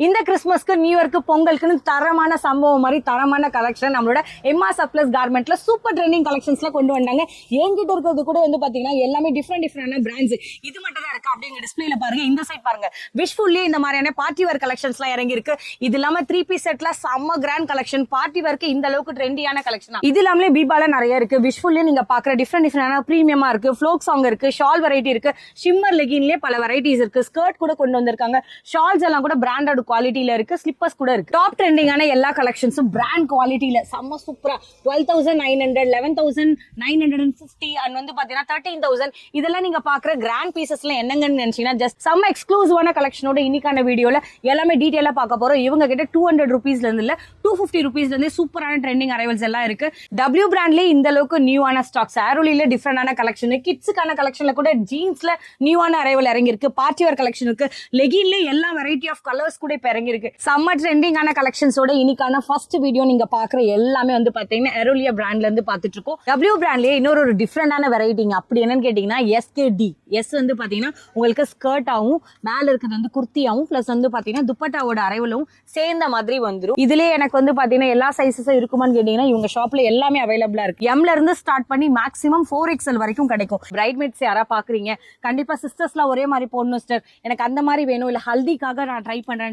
இந்த கிறிஸ்மஸ்க்கு நியூ இயர்க்கு பொங்கலுக்குன்னு தரமான சம்பவம் மாதிரி தரமான கலெக்ஷன் நம்மளோட எம்மா சப்ளஸ் கார்மெண்ட்ல சூப்பர் ட்ரெண்டிங் கலெக்ஷன்ஸ்ல கொண்டு வந்தாங்க. என்கிட்ட இருக்கிறது கூட வந்து பாத்தீங்கன்னா எல்லாமே டிஃப்ரெண்டான பிராண்ட்ஸ். இது மட்டும் தான் இருக்கு அப்படிங்க டிஸ்பிளேல பாருங்க. இந்த சைட் பாருங்க, விஷுவல்லி இந்த மாதிரியான பார்ட்டி வேர் கலெக்ஷன்ஸ்லாம் இறங்கி இருக்கு. இது இல்லாம 3 பீஸ் செட்ல செம்ம கிராண்ட் கலெக்ஷன், பார்ட்டி வேர்க்கு இந்த அளவுக்கு ட்ரெண்டியான கலெக்ஷன். இது இல்லாமலே பீபால நிறைய இருக்கு. விஷுவல்லி நீங்க பாக்குற டிஃப்ரெண்டான பிரீமியமா இருக்கு. ஃப்ளோக் சாங் இருக்கு, ஷால் வெரைட்டி இருக்கு, ஷிம்மர் லெகின்லயே பல வெரைட்டிஸ் இருக்கு. ஸ்கர்ட் கூட கொண்டு வந்திருக்காங்க. ஷால்ஸ் எல்லாம் கூட பிராண்டட் குவாலிட்டியில இருக்கு. ஸ்லிப்பர்ஸ் கூட இருக்கு. டாப் ட்ரெண்டிங்கான எல்லா கலெக்ஷன்ஸும் பிராண்ட் குவாலிட்டியில செம்ம சூப்பரா 12,900, 11,950 அண்ட் வந்து பாத்தீங்கன்னா 13,000. இதெல்லாம் நீங்க பாக்குற கிராண்ட் பீசஸ்ல என்னங்கன்னு நினைச்சீங்கன்னா ஜஸ்ட் செம்ம எக்ஸ்க்ளூசிவான கலெக்ஷனோட இன்னைக்கான வீடியோல எல்லாமே டீடைலா பார்க்க போறோம். இவங்க கிட்ட 200 rupeesல இருந்து இல்ல 250 rupeesல இருந்து சூப்பரான ட்ரெண்டிங் அரைவல்ஸ் எல்லாம் இருக்கு. W பிராண்ட்லயே இந்த அளவுக்கு நியூவான ஸ்டாக்ஸ், ஆரோலில டிஃப்ரெண்டான கலெக்ஷன், கிட்ஸுக்கான கலெக்ஷன்ல கூட ஜீன்ஸ்ல நியூவான அரைவல் இறங்கி இருக்கு. பார்ட்டி வேர் கலெக்ஷன் இருக்கு. லெகின்ல எல்லா வெரைட்டி ஆஃப் கலர்ஸ் கூட இப்ப இறங்கி இருக்கு. செம்ம ட்ரெண்டிங்கான கலெக்ஷன்ஸோட இன்னைக்கான ஃபர்ஸ்ட் வீடியோ நீங்க பாக்குற எல்லாமே வந்து பாத்தீங்கன்னா எரோலியா பிராண்ட்ல இருந்து பாத்துட்டு இருக்கோம். W பிராண்ட்லயே இன்னொரு டிஃப்ரெண்டான வெரைட்டிங்க. அப்படி என்னன்னு கேட்டீங்கன்னா SKD. எஸ் வந்து பாத்தீங்கன்னா உங்களுக்கு ஸ்கர்ட் ஆகும், மேல இருக்கிறது வந்து குர்த்தியாவும், பிளஸ் வந்து பாத்தீங்கன்னா துப்பட்டாவோட அரைவலும் சேர்ந்த மாதிரி வந்துடும். இதுலயே எனக்கு வந்து பாத்தீங்கன்னா எல்லா சைஸஸும் இருக்குமான்னு கேட்டீங்கன்னா இவங்க ஷாப்ல எல்லாமே அவைலபிளா இருக்கு. எம்ல இருந்து ஸ்டார்ட் பண்ணி மேக்ஸிமம் 4XL வரைக்கும் கிடைக்கும். பிரைட்மேட்ஸ் யாரா பாக்குறீங்க, கண்டிப்பா சிஸ்டர்ஸ்லாம் ஒரே மாதிரி போடணும் சிஸ்டர், எனக்கு அந்த மாதிரி வேணும், இல்ல ஹல்திக்காக நான் ட்ரை பண்றேன்னு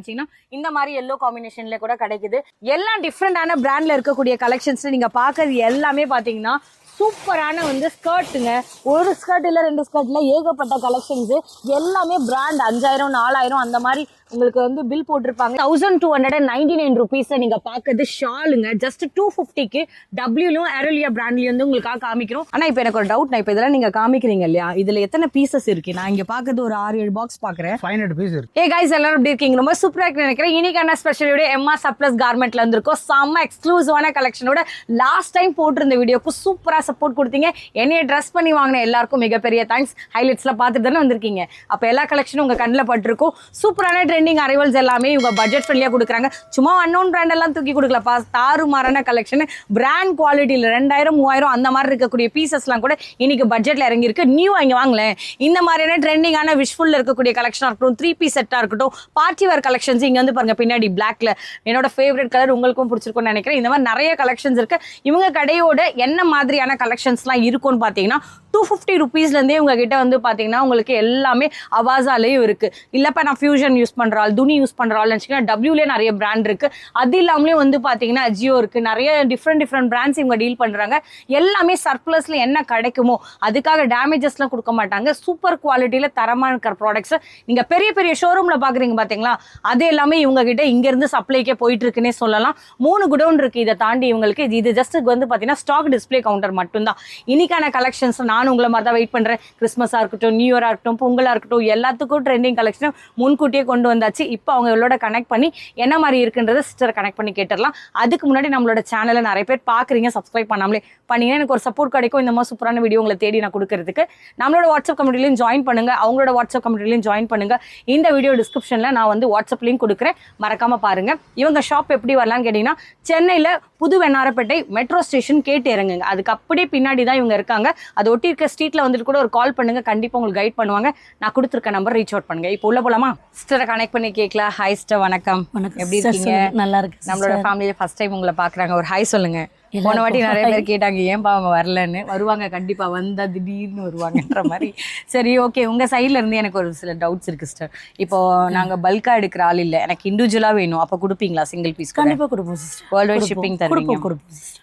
இந்த மாதிரி எல்லோ காம்பினேஷன்ல கூட கிடைக்குது. எல்லாம் டிஃப்ரெண்டான பிராண்ட்ல இருக்கக்கூடிய கலெக்ஷன்ஸ் நீங்க பாக்குறது எல்லாமே பாத்தீங்கன்னா சூப்பரான வந்து ஸ்கர்ட்டுங்க. ஒரு ஸ்கர்ட் இல்ல 2 ஸ்கர்ட்ல ஏகப்பட்ட கலெக்ஷன்ஸ். எல்லாமே பிராண்ட் 5,000 4,000 அந்த மாதிரி உங்களுக்கு வந்து பில் போட்டிருப்பாங்க. 1,299 rupees நீங்க பாக்குறது ஷாலுங்க. ஜஸ்ட் 250க்கு டபிள்யூலும் ஏரோலியா பிராண்ட்லயும் வந்து உங்களுக்காக காமிக்கிறோம். ஆனா இப்ப எனக்கு ஒரு டவுட், நான் இப்ப இதெல்லாம் நீங்க காமிக்கிறீங்க இல்லையா, இதுல எத்தனை பீசஸ் இருக்கு? நான் இங்க பாக்குறது ஒரு 6-7 பாக்ஸ் பாக்குறேன். 500 பீஸ் இருக்கு. ஏ கைஸ், எல்லாரும் எப்படி இருக்கீங்க? ரொம்ப சூப்பரா இருக்கு நினைக்கிறேன். இன்னைக்கான ஸ்பெஷல் வீடியோ எம்மா சப்ளஸ் கார்மெண்ட்ல இருந்திருக்கோம். செம்ம எக்ஸ்க்ளூசிவான கலெக்ஷனோட லாஸ்ட் டைம் போட்டிருந்த வீடியோக்கு சூப்பரா சப்போர்ட் கொடுத்தீங்க. என்னைய ட்ரெஸ் பண்ணி வாங்கின எல்லாருக்கும் மிகப்பெரிய தேங்க்ஸ். ஹைலைட்ஸ்ல பாத்துட்டு தானே வந்திருக்கீங்க. அப்ப எல்லா கலெக்ஷனும் உங்க கண்ணில் பட்டிருக்கும். சூப்பரான ட்ரெண்டிங் அரைவல்ஸ் எல்லாமே இவங்க பட்ஜெட் ஃப்ரெண்ட்லியா கொடுக்குறாங்க. சும்மா அன்னோன் பிராண்ட் எல்லாம் தூக்கி கொடுக்கலப்பா. தாறுமாறான கலெக்ஷன், பிராண்ட் குவாலிட்டியில் 2,000 3,000 அந்த மாதிரி இருக்கக்கூடிய பீசஸ்லாம் கூட இன்னைக்கு பட்ஜெட்ல இறங்கி இருக்கு. நியூ இங்க வாங்கலேன். இந்த மாதிரியான ட்ரெண்டிங்கான விஷுவல்ல இருக்கக்கூடிய கலெக்ஷனா இருக்கட்டும், 3 பீஸ் செட்டா இருக்கட்டும், பார்ட்டி வேர் கலெக்ஷன்ஸ் இங்க வந்து பாருங்க பின்னாடி பிளாக்ல என்னோட ஃபேவரட் கலர், உங்களுக்கும் பிடிச்சிருக்கும்னு நினைக்கிறேன். இந்த மாதிரி நிறைய கலெக்ஷன்ஸ் இருக்கு. இவங்க கடையோட என்ன மாதிரியான கலெக்ஷன்ஸ்லாம் இருக்கும்னு பாத்தீங்கன்னா 250 rupeesல இருந்தே உங்ககிட்ட வந்து பாத்தீங்கன்னா உங்களுக்கு எல்லாமே அவாசாலையும் இருக்கு. இல்லப்ப நான் ஃபியூஷன் யூஸ் பண்றாள், துணி யூஸ் பண்றாள் நினைச்சீங்கன்னா டபிள்யூலே நிறைய பிராண்ட் இருக்கு. அது இல்லாமலே வந்து பாத்தீங்கன்னா அஜியோ இருக்கு. நிறைய டிஃப்ரெண்ட் பிராண்ட்ஸ் இவங்க டீல் பண்றாங்க. எல்லாமே சர்ப்ளஸ்ல என்ன கிடைக்குமோ அதுக்காக டேமேஜஸ்லாம் கொடுக்க மாட்டாங்க. சூப்பர் குவாலிட்டியில தரமா இருக்கிற ப்ராடக்ட்ஸ் நீங்க பெரிய பெரிய ஷோரூம்ல பாக்குறீங்க பாத்தீங்களா, அது எல்லாமே இவங்க கிட்ட இங்க இருந்து சப்ளைக்கே போயிட்டு இருக்குன்னே சொல்லலாம். 3 குடோன் இருக்கு. இதை தாண்டி இவங்களுக்கு இது ஜஸ்ட் வந்து பாத்தீங்கன்னா ஸ்டாக் டிஸ்பிளே கவுண்டர் மட்டும்தான். இன்னைக்கான கலெக்ஷன்ஸ் நானும் உங்களை மாதிரி தான் வெயிட் பண்றேன். கிறிஸ்மஸா இருக்கட்டும், நியூ இயரா இருக்கட்டும், பொங்கலா இருக்கட்டும், எல்லாத்துக்கும் ட்ரெண்டிங் கலெக்ஷன் முன்கூட்டியே கொண்டு வந்தாச்சு. இப்போ அவங்களோட கனெக்ட் பண்ணி என்ன மாதிரி இருக்குன்றத சிஸ்டர் கனெக்ட் பண்ணி கேட்டுடலாம். அதுக்கு முன்னாடி நம்மளோட சேனலை நிறைய பேர் பாக்குறீங்க, சப்ஸ்கிரைப் பண்ணாமலே பண்ணீங்கன்னா எனக்கு ஒரு சப்போர்ட் கிடைக்கும். இந்த மாதிரி சூப்பரான வீடியோ உங்களை தேடி நான் கொடுக்கறதுக்கு. நம்மளோட வாட்ஸ்அப் கம்யூனிட்டிலையும் ஜாயின் பண்ணுங்க, அவங்களோட வாட்ஸ்அப் கம்யூனிட்டிலையும் ஜாயின் பண்ணுங்க. இந்த வீடியோ டிஸ்கிரிப்ஷன்ல நான் வந்து வாட்ஸ்அப் லிங்க் கொடுக்குறேன், மறக்காம பாருங்க. இவங்க ஷாப் எப்படி வரலான்னு கேட்டீங்கன்னா சென்னையில புது வெண்ணாரப்பேட்டை மெட்ரோ ஸ்டேஷன் கேட்டு இறங்குங்க. அதுக்கு அப்படியே பின்னாடி தான் இவங்க இருக்காங்க. அது ஒட்டி இருக்க ஸ்ட்ரீட்ல வந்துட்டு கூட ஒரு கால் பண்ணுங்க, கண்டிப்பா உங்களுக்கு கைட் பண்ணுவாங்க. நான் கொடுத்துருக்க நம்பர் ரீச் அவுட் பண்ணுங்க. இப்போ உள்ள போலாமா? சிஸ்டரை கனெக்ட் பண்ணி கேட்கலாம். ஹாய் சிஸ்டர், வணக்கம். எப்படி இருக்கீங்க? நல்லா இருக்கு. நம்மளோட ஃபேமிலியில ஃபர்ஸ்ட் டைம் உங்களை பாக்குறாங்க, ஒரு ஹாய் சொல்லுங்க. போன வாட்டி நிறைய பேர் கேட்டாங்க ஏன்பா அவங்க வரலன்னு. வருவாங்க, கண்டிப்பா வந்தா திடீர்னு வருவாங்கன்ற மாதிரி. சரி, ஓகே. உங்க சைட்ல இருந்து எனக்கு ஒரு சில டவுட்ஸ் இருக்கு சிஸ்டர். இப்போ நாங்க பல்கா எடுக்கிற ஆள் இல்ல, எனக்கு இண்டிவிஜுவலா வேணும். அப்ப கொடுப்பீங்களா? சிங்கிள் பீஸ் கண்டிப்பா கொடுப்போம் சிஸ்டர். வேர்ல்ட் வைட் ஷிப்பிங் தருவீங்க?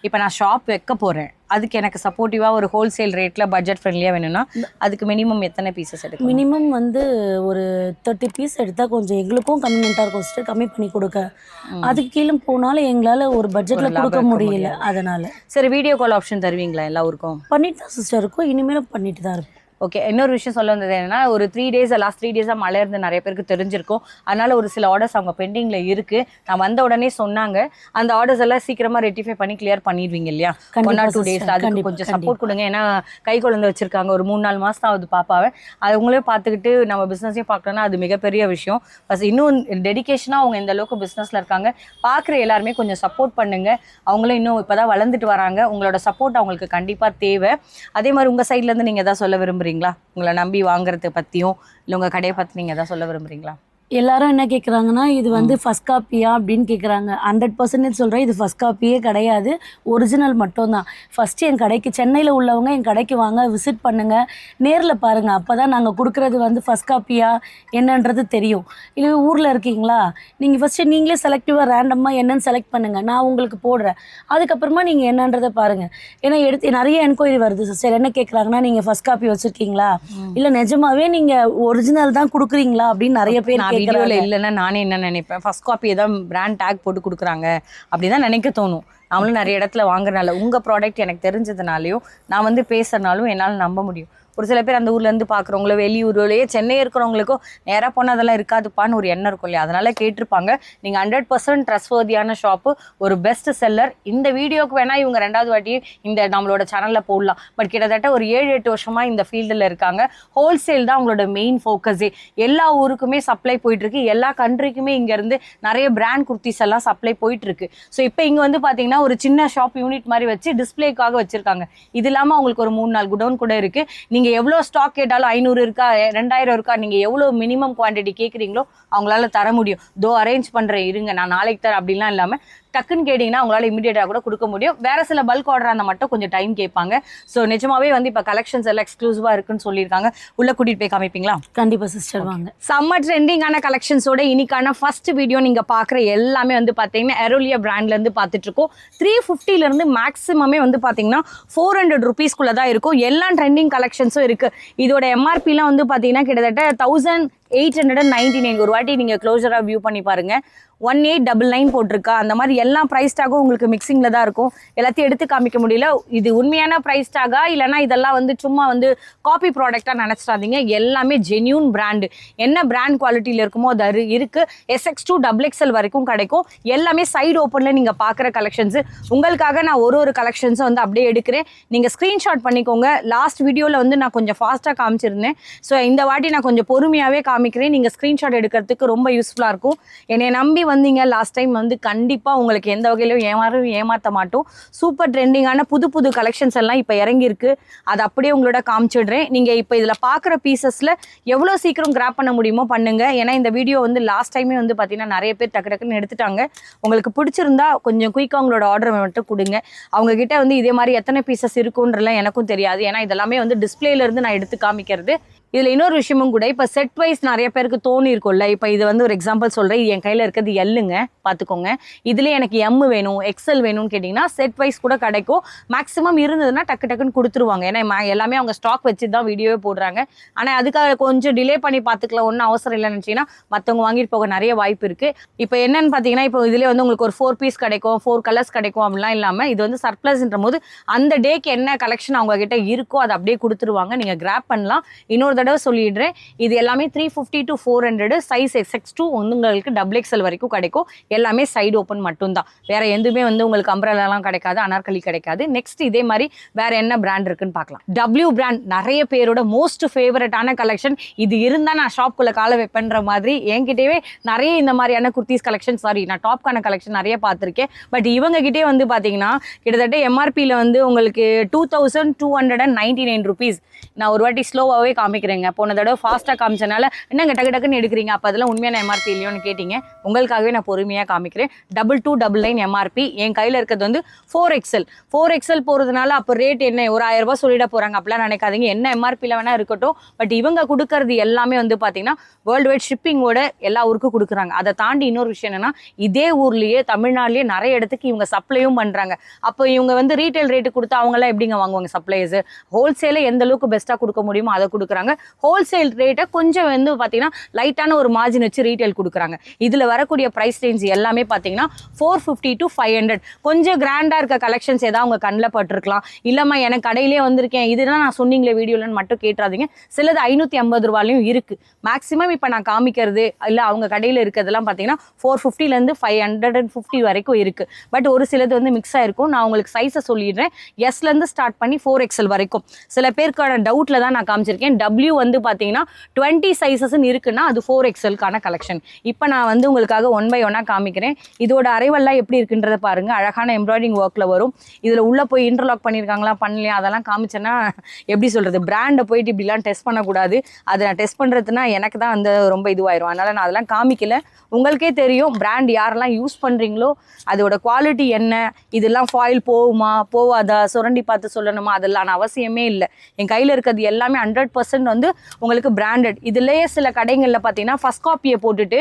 இப்போ நான் ஷாப் வைக்க போறேன், அதுக்கு எனக்கு சப்போர்ட்டிவா ஒரு ஹோல்சேல் ரேட்ல பட்ஜெட் ஃப்ரெண்ட்லியா வேணும்னா அதுக்கு மினிமம் எத்தனை பீசஸ் எடுக்கும்? மினிமம் வந்து ஒரு 30 பீஸ் எடுத்தா கொஞ்சம் எங்களுக்கும் கன்வீனியன்ட்டா இருக்கும் சிஸ்டர், கம்மி பண்ணி கொடுக்க. அதுக்கு கீழே போனாலும் எங்களால ஒரு பட்ஜெட்ல கொடுக்க முடியல. அதனால சரி, வீடியோ கால் ஆப்ஷன் தருவீங்களா? எல்லா ஊருக்கும் பண்ணிட்டு தான் சிஸ்டர் இருக்கும், இனிமேலும் பண்ணிட்டு தான் இருக்கும். ஓகே. இன்னொரு விஷயம் சொல்ல வந்தது என்னன்னா, ஒரு 3 days லாஸ்ட் 3 days மழை இருந்து நிறைய பேருக்கு தெரிஞ்சிருக்கும். அதனால ஒரு சில ஆர்டர்ஸ் அவங்க பெண்டிங்ல இருக்கு. நான் வந்த உடனே சொன்னாங்க, அந்த ஆர்டர்ஸ் எல்லாம் சீக்கிரமா ரெட்டிஃபை பண்ணி கிளியர் பண்ணிடுவீங்க இல்லையா? 1 or 2 days அதுக்கு கொஞ்சம் சப்போர்ட் கொடுங்க. ஏன்னா கை குழந்தை வச்சிருக்காங்க, ஒரு 3-4 மாசம் ஆகுது பாப்பாவை. அவங்களே பார்த்துக்கிட்டு நம்ம பிசினஸையும் பார்க்கணும்னா அது மிகப்பெரிய விஷயம். பஸ் இன்னும் டெடிகேஷனா அவங்க இந்த அளவுக்கு பிசினஸ்ல இருக்காங்க. பார்க்குற எல்லாருமே கொஞ்சம் சப்போர்ட் பண்ணுங்க. அவங்களும் இன்னும் இப்பதான் வளர்ந்துட்டு வராங்க. உங்களோட சப்போர்ட் அவங்களுக்கு கண்டிப்பா தேவை. அதே மாதிரி உங்க சைட்ல இருந்து நீங்க ஏதாவது சொல்ல விரும்புறீங்களா? உங்களை நம்பி வாங்குறத பத்தியும் இல்ல உங்க கடையை பத்தி நீங்க ஏதாவது சொல்ல விரும்புறீங்களா? எல்லாரும் என்ன கேட்குறாங்கன்னா இது வந்து ஃபர்ஸ்ட் காப்பியா அப்படின்னு கேட்குறாங்க. 100% சொல்கிறேன், இது ஃபர்ஸ்ட் காப்பியே கிடையாது, ஒரிஜினல் மட்டும்தான். ஃபஸ்ட்டு என் கடைக்கு சென்னையில் உள்ளவங்க என் கடைக்கு வாங்க, விசிட் பண்ணுங்கள், நேரில் பாருங்கள். அப்போ தான் நாங்கள் கொடுக்குறது வந்து ஃபர்ஸ்ட் காப்பியா என்னன்றது தெரியும். இல்லை ஊரில் இருக்கீங்களா, நீங்கள் ஃபஸ்ட்டு நீங்களே செலக்டிவாக ரேண்டமாக என்னன்னு செலக்ட் பண்ணுங்கள், நான் உங்களுக்கு போடுறேன். அதுக்கப்புறமா நீங்கள் என்னன்றதை பாருங்கள். ஏன்னா நிறைய என்கொயரி வருது சிஸ்டர். என்ன கேட்குறாங்கன்னா நீங்கள் ஃபர்ஸ்ட் காப்பி வச்சுருக்கீங்களா, இல்லை நிஜமாவே நீங்கள் ஒரிஜினல் தான் கொடுக்குறீங்களா அப்படின்னு நிறைய பேர் வீடியோல இல்லைன்னா நானே என்ன நினைப்பேன், ஃபர்ஸ்ட் காப்பி ஏதாவது பிராண்ட் டேக் போட்டு கொடுக்குறாங்க அப்படிதான் நினைக்க தோணும். நாமளும் நிறைய இடத்துல வாங்குறனால உங்க ப்ராடக்ட் எனக்கு தெரிஞ்சதுனாலையும் நான் வந்து பேசுறதுனாலும் என்னால் நம்ப முடியும். ஒரு சில பேர் அந்த ஊர்ல இருந்து பாக்குறவங்களோ வெளியூர்லயே சென்னை இருக்கிறவங்களுக்கும் நேரா போனால் அதெல்லாம் இருக்காதுப்பான்னு ஒரு எண்ணம் இருக்கும் இல்லையா, அதனால கேட்டிருப்பாங்க. நீங்க 100% ட்ரஸ்ட்வர்தியான ஷாப்பு, ஒரு பெஸ்ட் செல்லர். இந்த வீடியோக்கு வேணா இவங்க 2வது வாட்டி இந்த நம்மளோட சேனல்ல போடலாம். பட் கிட்டத்தட்ட ஒரு 7-8 வருஷமா இந்த ஃபீல்டில் இருக்காங்க. ஹோல்சேல் தான் அவங்களோட மெயின் ஃபோக்கஸே. எல்லா ஊருக்குமே சப்ளை போயிட்டு இருக்கு, எல்லா கண்ட்ரிக்குமே இங்க இருந்து நிறைய பிராண்ட் குர்த்திஸ் எல்லாம் சப்ளை போயிட்டு இருக்கு. ஸோ இப்போ இங்க வந்து பாத்தீங்கன்னா ஒரு சின்ன ஷாப் யூனிட் மாதிரி வச்சு டிஸ்பிளேக்காக வச்சிருக்காங்க. இது இல்லாம அவங்களுக்கு ஒரு 3-4 குடோன் கூட இருக்கு. நீங்க எவ்வளோ ஸ்டாக் கேட்டாலும் 500 இருக்கா 2000 இருக்கா, நீங்க எவ்வளவு மினிமம் குவான்டிட்டி கேட்குறீங்களோ அவங்களால தர முடியும். அரேஞ்ச் பண்றேன் இருங்க நான் நாளைக்கு தரேன் அப்படின்லாம் இல்லாம டக்குன்னு கேட்டிங்கன்னா அவங்களால இமீடியட்டாக கூட கொடுக்க முடியும். வேற சில பல்க் ஆர்டர் அந்த மட்டும் கொஞ்சம் டைம் கேட்பாங்க. ஸோ நிஜமாவே வந்து இப்போ கலெக்ஷன்ஸ் எல்லாம் எக்ஸ்க்ளூசிவா இருக்குன்னு சொல்லியிருக்காங்க. உள்ள கூட்டிட்டு போய் காமிப்பீங்களா? கண்டிப்பா சிஸ்டர் வாங்க. சம்மர் ட்ரெண்டிங்கான கலெக்ஷன்ஸோட இன்னைக்கான ஃபர்ஸ்ட் வீடியோ நீங்க பாக்குற எல்லாமே வந்து பாத்தீங்கன்னா எரோலியா பிராண்ட்ல இருந்து பார்த்துட்டு இருக்கோம். 350 இருந்து மேக்ஸிமமே வந்து பாத்தீங்கன்னா 400 ருபீஸ்க்குள்ள தான் இருக்கும். எல்லா ட்ரெண்டிங் கலெக்ஷன்ஸும் இருக்கு. இதோட எம்ஆர்பிலாம் வந்து பாத்தீங்கன்னா கிட்டத்தட்ட 1899. ஒரு வாட்டி நீங்க க்ளோஸரா வியூ பண்ணி பாருங்க. 1899 போட்டிருக்கா. அந்த மாதிரி எல்லா ப்ரைஸ் டாகும் உங்களுக்கு மிக்சிங்ல தான் இருக்கும். எல்லாத்தையும் எடுத்து காமிக்க முடியல. இது உண்மையான ப்ரைஸ் டாகா இல்லைனா இதெல்லாம் வந்து சும்மா வந்து காப்பி ப்ராடக்டா நினைச்சிடாதீங்க. எல்லாமே ஜென்யூன் பிராண்டு. என்ன பிராண்ட் குவாலிட்டியில இருக்குமோ அது இருக்கு. SX2 XXL வரைக்கும் கிடைக்கும். எல்லாமே சைடு ஓப்பன்ல நீங்க பாக்குற கலெக்ஷன்ஸ். உங்களுக்காக நான் ஒரு கலெக்ஷன்ஸை வந்து அப்படியே எடுக்கிறேன். நீங்க ஸ்கிரீன்ஷாட் பண்ணிக்கோங்க. லாஸ்ட் வீடியோல வந்து நான் கொஞ்சம் ஃபாஸ்டா காமிச்சிருந்தேன். ஸோ இந்த வாட்டி நான் கொஞ்சம் பொறுமையாவே காமிக்கிறேன். நீங்க ஸ்கிரீன்ஷாட் எடுக்கிறதுக்கு ரொம்ப யூஸ்ஃபுல்லா இருக்கும். என்னை நம்பி வந்தீங்க லாஸ்ட் டைம் வந்து கண்டிப்பா உங்களுக்கு எந்த வகையிலும் ஏமாற்ற மாட்டோம். சூப்பர் ட்ரெண்டிங்கான புது கலெக்ஷன்ஸ் எல்லாம் இப்ப இறங்கி இருக்கு. அது அப்படியே உங்களோட காமிச்சிடுறேன். நீங்க இப்ப இதுல பாக்குற பீசஸ்ல எவ்வளவு சீக்கிரம் கிராப் பண்ண முடியுமோ பண்ணுங்க. ஏன்னா இந்த வீடியோ வந்து லாஸ்ட் டைமே வந்து பாத்தீங்கன்னா நிறைய பேர் டக்குன்னு எடுத்துட்டாங்க. உங்களுக்கு பிடிச்சிருந்தா கொஞ்சம் குயிக்கா உங்களோட ஆர்டர் மட்டும் கொடுங்க. அவங்க கிட்ட வந்து இதே மாதிரி எத்தனை பீசஸ் இருக்குன்றலாம் எனக்கும் தெரியாது. ஏன்னா இதெல்லாமே வந்து டிஸ்பிளேல இருந்து நான் எடுத்து காமிக்கிறது. இதுல இன்னொரு விஷயமும் கூட, இப்ப செட் வைஸ் நிறைய பேருக்கு தோணி இருக்கும்ல. இப்ப இது வந்து ஒரு எக்ஸாம்பிள் சொல்றேன். என் கையில இருக்கிறது எல்லுங்க, பாத்துக்கோங்க. இதுல எனக்கு எம் வேணும், எக்ஸ்எல் வேணும்னு கேட்டீங்கன்னா செட் வைஸ் கூட கிடைக்கும். மேக்ஸிமம் இருந்ததுன்னா டக்குன்னு கொடுத்துருவாங்க. ஏன்னா எல்லாமே அவங்க ஸ்டாக் வச்சு தான் வீடியோவே போடுறாங்க. ஆனா அதுக்காக கொஞ்சம் டிலே பண்ணி பாத்துக்கலாம், ஒன்றும் அவசரம் இல்லைன்னு நினைச்சீங்கன்னா மற்றவங்க வாங்கிட்டு போக நிறைய வாய்ப்பு இருக்கு. இப்போ என்னன்னு பாத்தீங்கன்னா, இப்போ இதுல வந்து உங்களுக்கு ஒரு 4 பீஸ் கிடைக்கும், 4 கலர்ஸ் கிடைக்கும் அப்படிலாம் இல்லாம இது வந்து சர்ப்ளஸ்ன்ற போது அந்த டேக்கு என்ன கலெக்ஷன் அவங்க கிட்ட இருக்கோ அதை அப்படியே கொடுத்துருவாங்க. நீங்க கிராப் பண்ணலாம். இன்னொரு தடவை சொல்லிடுறேன், இது எல்லாமே 350 to 400 சைஸ் SX2 உங்களுக்கு XXL வரைக்கும் கிடைக்கும். எல்லாமே சைடு ஓப்பன் மட்டும்தான். வேற எதுவுமே வந்து உங்களுக்கு அம்ப்ரெல்லாம் கிடைக்காது, அனார்கலி கிடைக்காது. நெக்ஸ்ட் இதே மாதிரி வேற என்ன பிராண்ட் இருக்குன்னு பார்க்கலாம். W பிராண்ட் நிறைய பேரோட மோஸ்ட் ஃபேவரட்டான கலெக்ஷன். இது இருந்தா நான் ஷாப்குள்ள கால வைப்பேன்ற மாதிரி என்கிட்டவே நிறைய இந்த மாதிரியான குர்த்திஸ் கலெக்ஷன், சாரி நான் டாப்கான கலெக்ஷன் நிறைய பார்த்துருக்கேன். பட் இவங்க கிட்டே வந்து பாத்தீங்கன்னா கிட்டத்தட்ட எம்ஆர்பியில் வந்து உங்களுக்கு 2299 ருபீஸ். நான் ஒரு வாட்டி ஸ்லோவாகவே காமிக்கிறேங்க. போன தடவை ஃபாஸ்ட்டாக காமிச்சனால என்னங்க டக்குன்னு எடுக்கிறீங்க, அப்போ அதெல்லாம் உண்மையான எம்ஆர்பி இல்லையோன்னு கேட்டிங்க. உங்களுக்காகவே நான் பொறுமையாக காமிக்கிறேன். 2299 எம்ஆர்பி. என் கையில் இருக்கிறது வந்து 4XL போகிறதுனால அப்போ ரேட் என்ன ஒரு 1000 ரூபாய் சொல்லிட போகிறாங்க அப்படிலாம் நினைக்காதீங்க. என்ன எம்ஆர்பியில் வேணால் இருக்கட்டும். பட் இவங்க கொடுக்கறது எல்லாமே வந்து பார்த்தீங்கன்னா வேர்ல்டு வைட் ஷிப்பிங்கோட எல்லா ஊருக்கும் கொடுக்குறாங்க. அதை தாண்டி இன்னொரு விஷயம் என்னன்னா, இதே ஊர்லேயே தமிழ்நாட்டிலேயே நிறைய இடத்துக்கு இவங்க சப்ளையும் பண்ணுறாங்க. அப்போ இவங்க வந்து ரீட்டைல் ரேட்டு கொடுத்து அவங்களாம் எப்படிங்க வாங்குவாங்க சப்ளைஸ்? ஹோல்சேலை எந்த அளவுக்கு பெஸ்ட்டாக கொடுக்க முடியுமோ அதை கொடுக்குறாங்க. ஹோல்சேல் ரேட்டை கொஞ்சம் வந்து பார்த்தீங்கன்னா லைட்டான ஒரு மார்ஜின் வச்சு ரீட்டைல் கொடுக்குறாங்க. இதில் வரக்கூடிய ப்ரைஸ் ரேஞ்ச் எல்லாமே பார்த்தீங்கன்னா 450 to 500. கொஞ்சம் கிராண்டாக இருக்க கலெக்ஷன்ஸ் ஏதாவது அவங்க கண்ணில் பட்டிருக்கலாம். இல்லைம்மா எனக்கு கடையிலே வந்திருக்கேன் இதுதான் நான் சொன்னீங்களே வீடியோலன்னு மட்டும் கேட்டுறாதீங்க. சிலது 550 ரூபாயும் இருக்குது. மேக்ஸிமம் இப்போ நான் காமிக்கிறது இல்லை அவங்க கடையில் இருக்கிறதுலாம் பார்த்தீங்கன்னா 450 550 வரைக்கும் இருக்குது. பட் ஒரு சிலது வந்து மிக்ஸ் ஆகிருக்கும். நான் உங்களுக்கு சைஸை சொல்லிடுறேன். எஸ்லேருந்து ஸ்டார்ட் பண்ணி 4XL வரைக்கும். சில பேருக்கான டவுட்டில் தான் நான் காமிச்சிருக்கேன். டெல் யூ வந்து பார்த்தீங்கன்னா 20 சைஸஸ்ன்னு இருக்குன்னா அது 4XL-க்கான கலெக்ஷன். இப்போ நான் வந்து உங்களுக்காக 1 by 1-ஆக காமிக்கிறேன். இதோட அரைவல்லாம் எப்படி இருக்குன்றத பாருங்க. அழகான எம்ப்ராய்டிங் ஒர்க்கில் வரும். இதில் உள்ளே போய் இன்டர்லாக் பண்ணியிருக்காங்களா பண்ணலையா அதெல்லாம் காமிச்சேன்னா எப்படி சொல்கிறது, பிராண்டை போயிட்டு இப்படிலாம் டெஸ்ட் பண்ணக்கூடாது. அதை நான் டெஸ்ட் பண்ணுறதுனா எனக்கு தான் வந்து ரொம்ப இதுவாயிரும். அதனால் நான் அதெல்லாம் காமிக்கல. உங்களுக்கே தெரியும் பிராண்ட் யாரெல்லாம் யூஸ் பண்ணுறீங்களோ அதோட குவாலிட்டி என்ன, இதெல்லாம் ஃபாயில் போகுமா போவாதா சுரண்டி பார்த்து சொல்லணுமா அதெல்லாம் அவசியமே இல்லை. என் கையில் இருக்கிறது எல்லாமே 100% வந்து உங்களுக்கு பிராண்டட். இதுலேயே சில கடைகளில் பார்த்தீங்கன்னா ஃபஸ்ட் காப்பியை போட்டுட்டு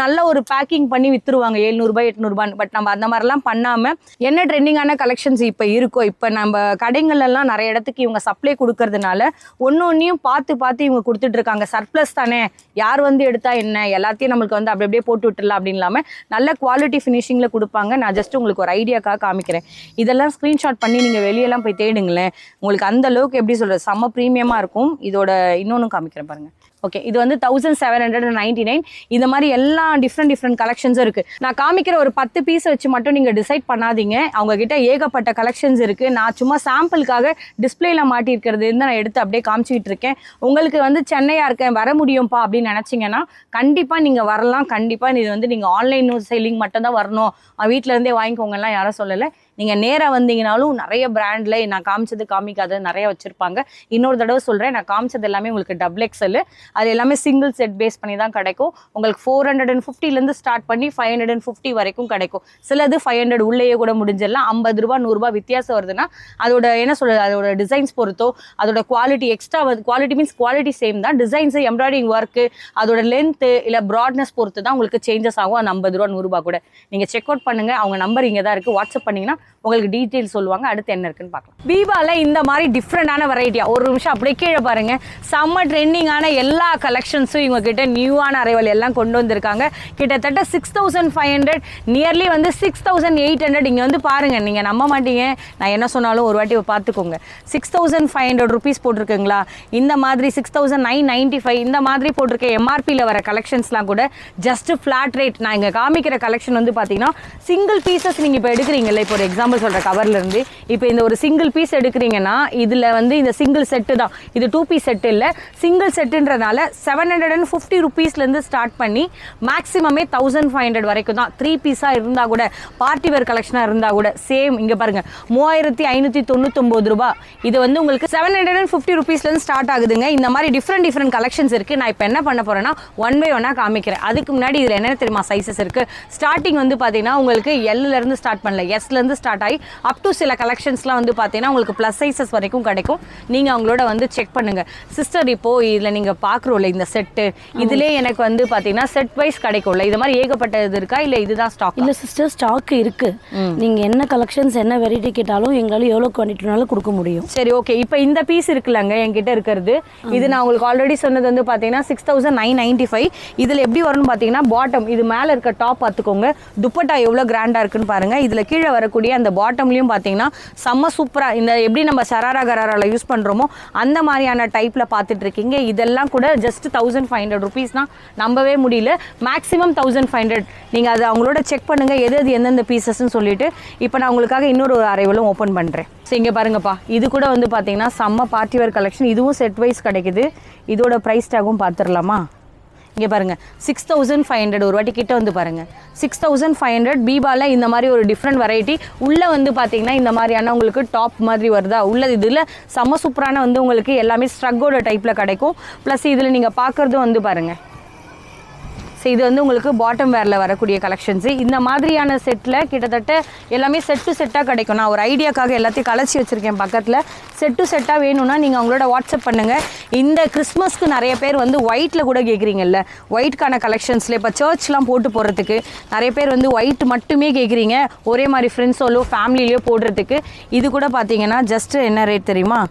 நல்ல ஒரு பேக்கிங் பண்ணி விற்றுருவாங்க 700 800. பட் நம்ம அந்த மாதிரிலாம் பண்ணாமல் என்ன ட்ரெண்டிங்கான கலெக்ஷன்ஸ் இப்போ இருக்கோ, இப்போ நம்ம கடைகள்லாம் நிறைய இடத்துக்கு இவங்க சப்ளை கொடுக்கறதுனால ஒன்றையும் பார்த்து இவங்க கொடுத்துட்ருக்காங்க. சர்ப்ளஸ் தானே, யார் வந்து எடுத்தா என்ன, எல்லாத்தையும் நம்மளுக்கு வந்து அப்படி அப்படியே போட்டு விட்டுடலாம் அப்படின்னு இல்லாமல் நல்ல குவாலிட்டி ஃபினிஷிங்கில் கொடுப்பாங்க. நான் ஜஸ்ட் உங்களுக்கு ஒரு ஐடியாக்காக காமிக்கிறேன். இதெல்லாம் ஸ்க்ரீன்ஷாட் பண்ணி நீங்கள் வெளியெல்லாம் போய் தேடுங்களேன். உங்களுக்கு அந்த அளவுக்கு எப்படி சொல்கிறது செம்ம ப்ரீமியமாக இருக்கும். இதோட இன்னொன்று காமிக்கிறேன் பாருங்கள். ஓகே, இது வந்து 1799. இந்த மாதிரி எல்லா டிஃப்ரெண்ட் கலெக்ஷன்ஸும் இருக்குது. நான் காமிக்கிற ஒரு 10 பீஸ் வச்சு மட்டும் நீங்கள் டிசைட் பண்ணாதீங்க. அவங்கக்கிட்ட ஏகப்பட்ட கலெக்ஷன்ஸ் இருக்குது. நான் சும்மா சாம்பிளுக்காக டிஸ்பிளேல மாட்டியிருக்கிறது இருந்து நான் எடுத்து அப்படியே காமிச்சிக்கிட்டு இருக்கேன். உங்களுக்கு வந்து சென்னையாக இருக்கேன் வர முடியும்ப்பா அப்படின்னு நினச்சிங்கன்னா கண்டிப்பாக நீங்கள் வரலாம். கண்டிப்பாக இது வந்து நீங்கள் ஆன்லைன் செல்லிங் மட்டும்தான் வரணும், வீட்டிலேருந்தே வாங்கிக்கோங்கலாம் யாரும் சொல்லலை. நீங்கள் நேராக வந்தீங்கனாலும் நிறைய பிராண்டில் நான் காமிச்சது காமிக்காது நிறைய வச்சுருப்பாங்க. இன்னொரு தடவை சொல்கிறேன், நான் காமிச்சது எல்லாமே உங்களுக்கு XXL. அது எல்லாமே சிங்கிள் செட் பேஸ் பண்ணி தான் கிடைக்கும். உங்களுக்கு 450 ஸ்டார்ட் பண்ணி 550 வரைக்கும் கிடைக்கும். சிலது 500 உள்ளேயே கூட முடிஞ்சிடலாம். 50 ரூபா 100 ரூபா வித்தியாசம் வருதுன்னா அதோட என்ன சொல்கிறது, அதோட டிசைன்ஸ் பொறுத்தோ அதோட quality extra quality means quality same தான். டிசைன்ஸு எம்ப்ராய்டிங் ஒர்க்கு அதோட லென்த்து இல்லை ப்ராட்னஸ் பொறுத்து தான் உங்களுக்கு சேஞ்சஸ் ஆகும். அந்த 50 ரூபா 100 ரூபா கூட நீங்கள் செக் அவுட் பண்ணுங்கள். அவங்க நம்பர் இங்கே தான் இருக்குது. வாட்ஸ்அப் பண்ணிங்கன்னா உங்களுக்கு டீட்டெயில் சொல்லுவாங்க. அடுத்து என்ன இருக்குன்னு பார்க்கலாம். பீபாவில் இந்த மாதிரி டிஃப்ரெண்டான வெரைட்டியாக ஒரு நிமிஷம் அப்படியே கீழே பாருங்கள். செம்ம ட்ரெண்டிங்கான எல்லா கலெக்ஷன்ஸும் இவங்க கிட்ட நியூவான அரைவல் எல்லாம் கொண்டு வந்திருக்காங்க. கிட்டத்தட்ட 6500 நியர்லி வந்து 6800. இங்கே வந்து பாருங்கள், நீங்கள் நம்ப மாட்டீங்க நான் என்ன சொன்னாலும் ஒரு வாட்டி பார்த்துக்கோங்க. 6500 ருபீஸ் போட்டிருக்குங்களா, இந்த மாதிரி 6995 இந்த மாதிரி போட்டிருக்க எம்ஆர்பியில் வர கலெக்ஷன்ஸ்லாம் கூட ஜஸ்ட் ஃப்ளாட் ரேட். நான் இங்கே காமிக்கிற கலெக்ஷன் வந்து பார்த்தீங்கன்னா சிங்கிள் பீசஸ் நீங்கள் இப்போ எடுக்கிறீங்கல்ல, இப்போ ஒரு எக்ஸாம்பிள் சொல்கிற கவர்லேருந்து இப்போ இந்த ஒரு சிங்கிள் பீஸ் எடுக்கிறீங்கன்னா இதில் வந்து இந்த சிங்கிள் செட்டு தான், இது 2 பீஸ் செட்டு இல்லை சிங்கிள் செட்டுன்றதுனால 750 ருபீஸ்லேருந்து ஸ்டார்ட் பண்ணி மேக்ஸிமமே 1500 வரைக்கும் தான். 3 பீஸாக இருந்தால் கூட பார்ட்டி வேர் கலெக்ஷனாக இருந்தால் கூட சேம். இங்கே பாருங்கள் 3599 ரூபா. இது வந்து உங்களுக்கு 750 ருபீஸ்லேருந்து ஸ்டார்ட் ஆகுதுங்க. இந்த மாதிரி டிஃப்ரெண்ட் கலெக்ஷன்ஸ் இருக்குது. நான் இப்போ என்ன பண்ண போகிறேன்னா 1 by 1-ஆக காமிக்கிறேன். அதுக்கு முன்னாடி இதில் என்ன தெரியுமா சைஸஸ் இருக்குது. ஸ்டார்டிங் வந்து பார்த்தீங்கன்னா உங்களுக்கு L-லேருந்து ஸ்டார்ட் பண்ணல, S-லேருந்து ஸ்டார்ட் ஆகி அப் டு சில கலெக்ஷன்ஸ்லாம் வந்து பார்த்தீங்கன்னா உங்களுக்கு ப்ளஸ் சைஸஸ் வரைக்கும் கிடைக்கும். நீங்கள் அவங்களோட வந்து செக் பண்ணுங்கள். சிஸ்டர் இப்போது இதில் நீங்கள் பார்க்குறோம்ல இந்த செட்டு, இதிலே எனக்கு வந்து பார்த்தீங்கன்னா செட் வைஸ் கிடைக்கும்ல, இது மாதிரி ஏகப்பட்ட இது இருக்கா இல்லை இதுதான் ஸ்டாக்? இல்லை சிஸ்டர், ஸ்டாக் இருக்குது. நீங்கள் என்ன கலெக்ஷன்ஸ் என்ன வெரைட்டி கேட்டாலும் எங்களால் எவ்வளோ குவான்டிட்டினாலும் கொடுக்க முடியும். சரி, ஓகே. இப்போ இந்த பீஸ் இருக்குல்லங்க என்கிட்ட இருக்கிறது, இது நான் உங்களுக்கு ஆல்ரெடி சொன்னது வந்து பார்த்தீங்கன்னா 6995. இதில் எப்படி வரும்னு பார்த்தீங்கன்னா பாட்டம் இது மேலே இருக்க டாப் பார்த்துக்கோங்க. துப்பட்டா எவ்வளோ கிராண்டாக இருக்குன்னு பாருங்கள். இதில் கீழே வரக்கூடிய அந்த பாட்டம்லையும் பார்த்தீங்கன்னா செம்ம சூப்பராக இந்த எப்படி நம்ம சராரா கராராவில் யூஸ் பண்ணுறோமோ அந்த மாதிரியான டைப்பில் பார்த்துட்டு இருக்கீங்க. இதெல்லாம் கூட ஜஸ்ட் 1500 ருபீஸ் தான். நம்பவே முடியல. மேக்ஸிமம் 1500. நீங்கள் அதை அவங்களோட செக் பண்ணுங்கள் எது எந்தெந்த பீசஸ்ன்னு சொல்லிட்டு. இப்போ நான் உங்களுக்காக இன்னொரு அரைவலும் ஓப்பன் பண்ணுறேன். ஸோ இங்கே பாருங்கப்பா, இது கூட வந்து பார்த்தீங்கன்னா செம்ம பார்ட்டி வேர் கலெக்ஷன். இதுவும் செட் வைஸ் கிடைக்குது. இதோட ப்ரைஸ் டேகும் பார்த்துடலாமா? இங்கே பாருங்கள் 6500. ஒரு வாட்டி கிட்ட வந்து பாருங்கள் 6500. பீபாவில் இந்த மாதிரி ஒரு டிஃப்ரெண்ட் வெரைட்டி உள்ளே வந்து பார்த்தீங்கன்னா இந்த மாதிரியான உங்களுக்கு டாப் மாதிரி வருதா உள்ளது. இதில் செம்ம சூப்பரான வந்து உங்களுக்கு எல்லாமே ஸ்ட்ரக்கோட டைப்பில் கிடைக்கும். ப்ளஸ் இதில் நீங்கள் பார்க்குறது வந்து பாருங்கள். ஸோ இது வந்து உங்களுக்கு பாட்டம் வேரில் வரக்கூடிய கலெக்ஷன்ஸு. இந்த மாதிரியான செட்டில் கிட்டத்தட்ட எல்லாமே செட்டாக கிடைக்கும். நான் ஒரு ஐடியாக்காக எல்லாத்தையும் கலைச்சி வச்சுருக்கேன் பக்கத்தில். செட்டாக வேணும்னா நீங்கள் அவங்களோட வாட்ஸ்அப் பண்ணுங்கள். இந்த கிறிஸ்மஸ்க்கு நிறைய பேர் வந்து ஒயிட்டில் கூட கேட்குறீங்கல்ல, ஒயிட்கான கலெக்ஷன்ஸில் இப்போ சர்ச்லாம் போட்டு போகிறதுக்கு நிறைய பேர் வந்து ஒயிட் மட்டுமே கேட்குறீங்க, ஒரே மாதிரி ஃப்ரெண்ட்ஸோலோ ஃபேமிலியிலையோ போடுறதுக்கு. இது கூட பார்த்தீங்கன்னா ஜஸ்ட்டு என்ன ரேட் தெரியுமா,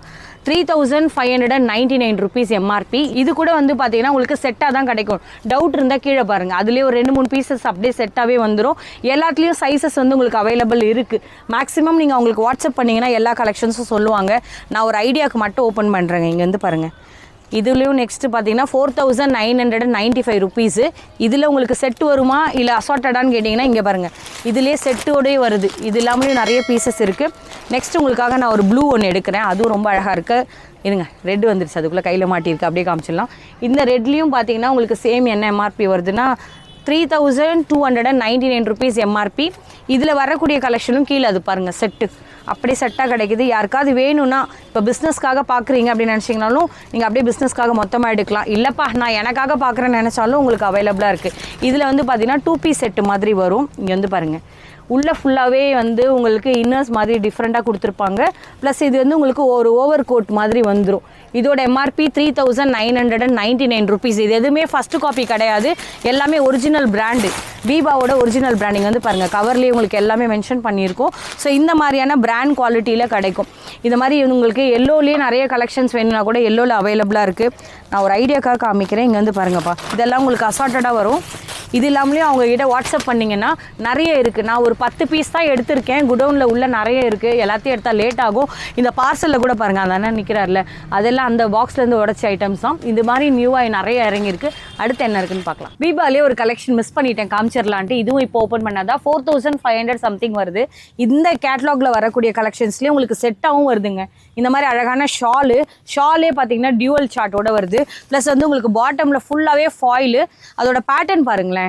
3599 ருபீஸ் எம்ஆர்பி. இது கூட வந்து பார்த்தீங்கன்னா உங்களுக்கு செட்டாக தான் கிடைக்கும். டவுட் இருந்தால் கீழே பாருங்கள், அதுலேயே ஒரு 2-3 பீசஸ் அப்படியே செட்டாகவே வந்துடும். எல்லாத்துலேயும் சைஸஸ் வந்து உங்களுக்கு அவைலபிள் இருக்குது. மேக்ஸிமம் நீங்கள் அவங்களுக்கு வாட்ஸ்அப் பண்ணிங்கன்னா எல்லா கலெக்ஷன்ஸும் சொல்லுவாங்க. நான் ஒரு ஐடியாவுக்கு மட்டும் ஓப்பன் பண்ணுறேங்க. இங்கே வந்து பாருங்கள் இதுலேயும் நெக்ஸ்ட்டு பார்த்தீங்கன்னா 4995 ருபீஸு. இதில் உங்களுக்கு செட்டு வருமா இல்லை அசார்ட்டடான்னு கேட்டிங்கன்னா இங்கே பாருங்கள், இதிலே செட்டோடே வருது. இது இல்லாமலேயும் நிறைய பீசஸ் இருக்குது. நெக்ஸ்ட் உங்களுக்காக நான் ஒரு ப்ளூ ஒன்று எடுக்கிறேன், அதுவும் ரொம்ப அழகாக இருக்குது. இருங்க, ரெட் வந்துருச்சு, அதுக்குள்ளே கையில் மாட்டியிருக்கு, அப்படியே காமிச்சிடலாம். இந்த ரெட்லேயும் பார்த்தீங்கன்னா உங்களுக்கு சேம் என்ன எம்ஆர்பி வருதுன்னா 3299 ருபீஸ் எம்ஆர்பி. இதில் வரக்கூடிய கலெக்ஷனும் கீழே அது பாருங்கள், செட்டு அப்படியே செட்டாக கிடைக்குது. யாருக்காவது வேணும்னா இப்போ பிஸ்னஸ்க்காக பார்க்குறீங்க அப்படின்னு நினச்சிங்கனாலும் நீங்கள் அப்படியே பிஸ்னஸ்க்காக மொத்தமாக எடுக்கலாம். இல்லைப்பா நான் எனக்காக பார்க்குறேன்னு நினச்சாலும் உங்களுக்கு அவைலபிளாக இருக்குது. இதில் வந்து பார்த்தீங்கன்னா 2 பீஸ் செட்டு மாதிரி வரும். இங்கே வந்து பாருங்கள், உள்ளே ஃபுல்லாகவே வந்து உங்களுக்கு இன்னர்ஸ் மாதிரி டிஃப்ரெண்ட்டாக கொடுத்துருப்பாங்க. ப்ளஸ் இது வந்து உங்களுக்கு ஒரு ஓவர் கோட் மாதிரி வந்துடும். இதோட எம்ஆர்பி 3999 ருபீஸ். இது எதுவுமே ஃபஸ்ட்டு காப்பி கிடையாது, எல்லாமே ஒரிஜினல் பிராண்டு. பீபாவோட ஒரிஜினல் பிராண்டிங் வந்து பாருங்கள், கவர்லேயே உங்களுக்கு எல்லாமே மென்ஷன் பண்ணியிருக்கோம். ஸோ இந்த மாதிரியான பிராண்ட் குவாலிட்டியில் கிடைக்கும். இந்த மாதிரி உங்களுக்கு எல்லோலேயே நிறைய கலெக்ஷன்ஸ் வேணும்னா கூட எல்லோவில் அவைலபிளாக இருக்குது. நான் ஒரு ஐடியாக்காக காமிக்கிறேன். இங்கே வந்து பாருங்கப்பா, இதெல்லாம் உங்களுக்கு அசார்ட்டடாக வரும். இது இல்லாமலேயும் அவங்ககிட்ட வாட்ஸ்அப் பண்ணிங்கன்னா நிறைய இருக்குது. நான் ஒரு 10 பீஸ் தான் எடுத்திருக்கேன், குடோனில் உள்ள நிறைய இருக்குது. எல்லாத்தையும் எடுத்தால் லேட் ஆகும். இந்த பார்சலில் கூட பாருங்கள், அந்த அண்ணன் நிற்கிறார்ல, அதெல்லாம் அந்த பாக்ஸ்லேருந்து உடச்ச ஐட்டம்ஸ் தான். இது மாதிரி நியூவாக நிறைய இறங்கியிருக்கு. அடுத்து என்ன இருக்குன்னு பார்க்கலாம். பீபாலே ஒரு கலெக்ஷன் மிஸ் பண்ணிட்டேன், காமிச்சிடலான்ட்டு. இதுவும் இப்போ ஓப்பன் பண்ணாதான் 4500 சம்திங் வருது. இந்த கேட்லாகில் வரக்கூடிய கலெக்ஷன்ஸ்லேயே உங்களுக்கு செட்டாகவும் வருதுங்க. இந்த மாதிரி அழகான ஷாலே பார்த்தீங்கன்னா டியூவல் சார்ட்டோட வருது. ப்ளஸ் வந்து உங்களுக்கு பாட்டமில் ஃபுல்லாகவே ஃபாயிலு. அதோட பேட்டர்ன் பாருங்களேன்,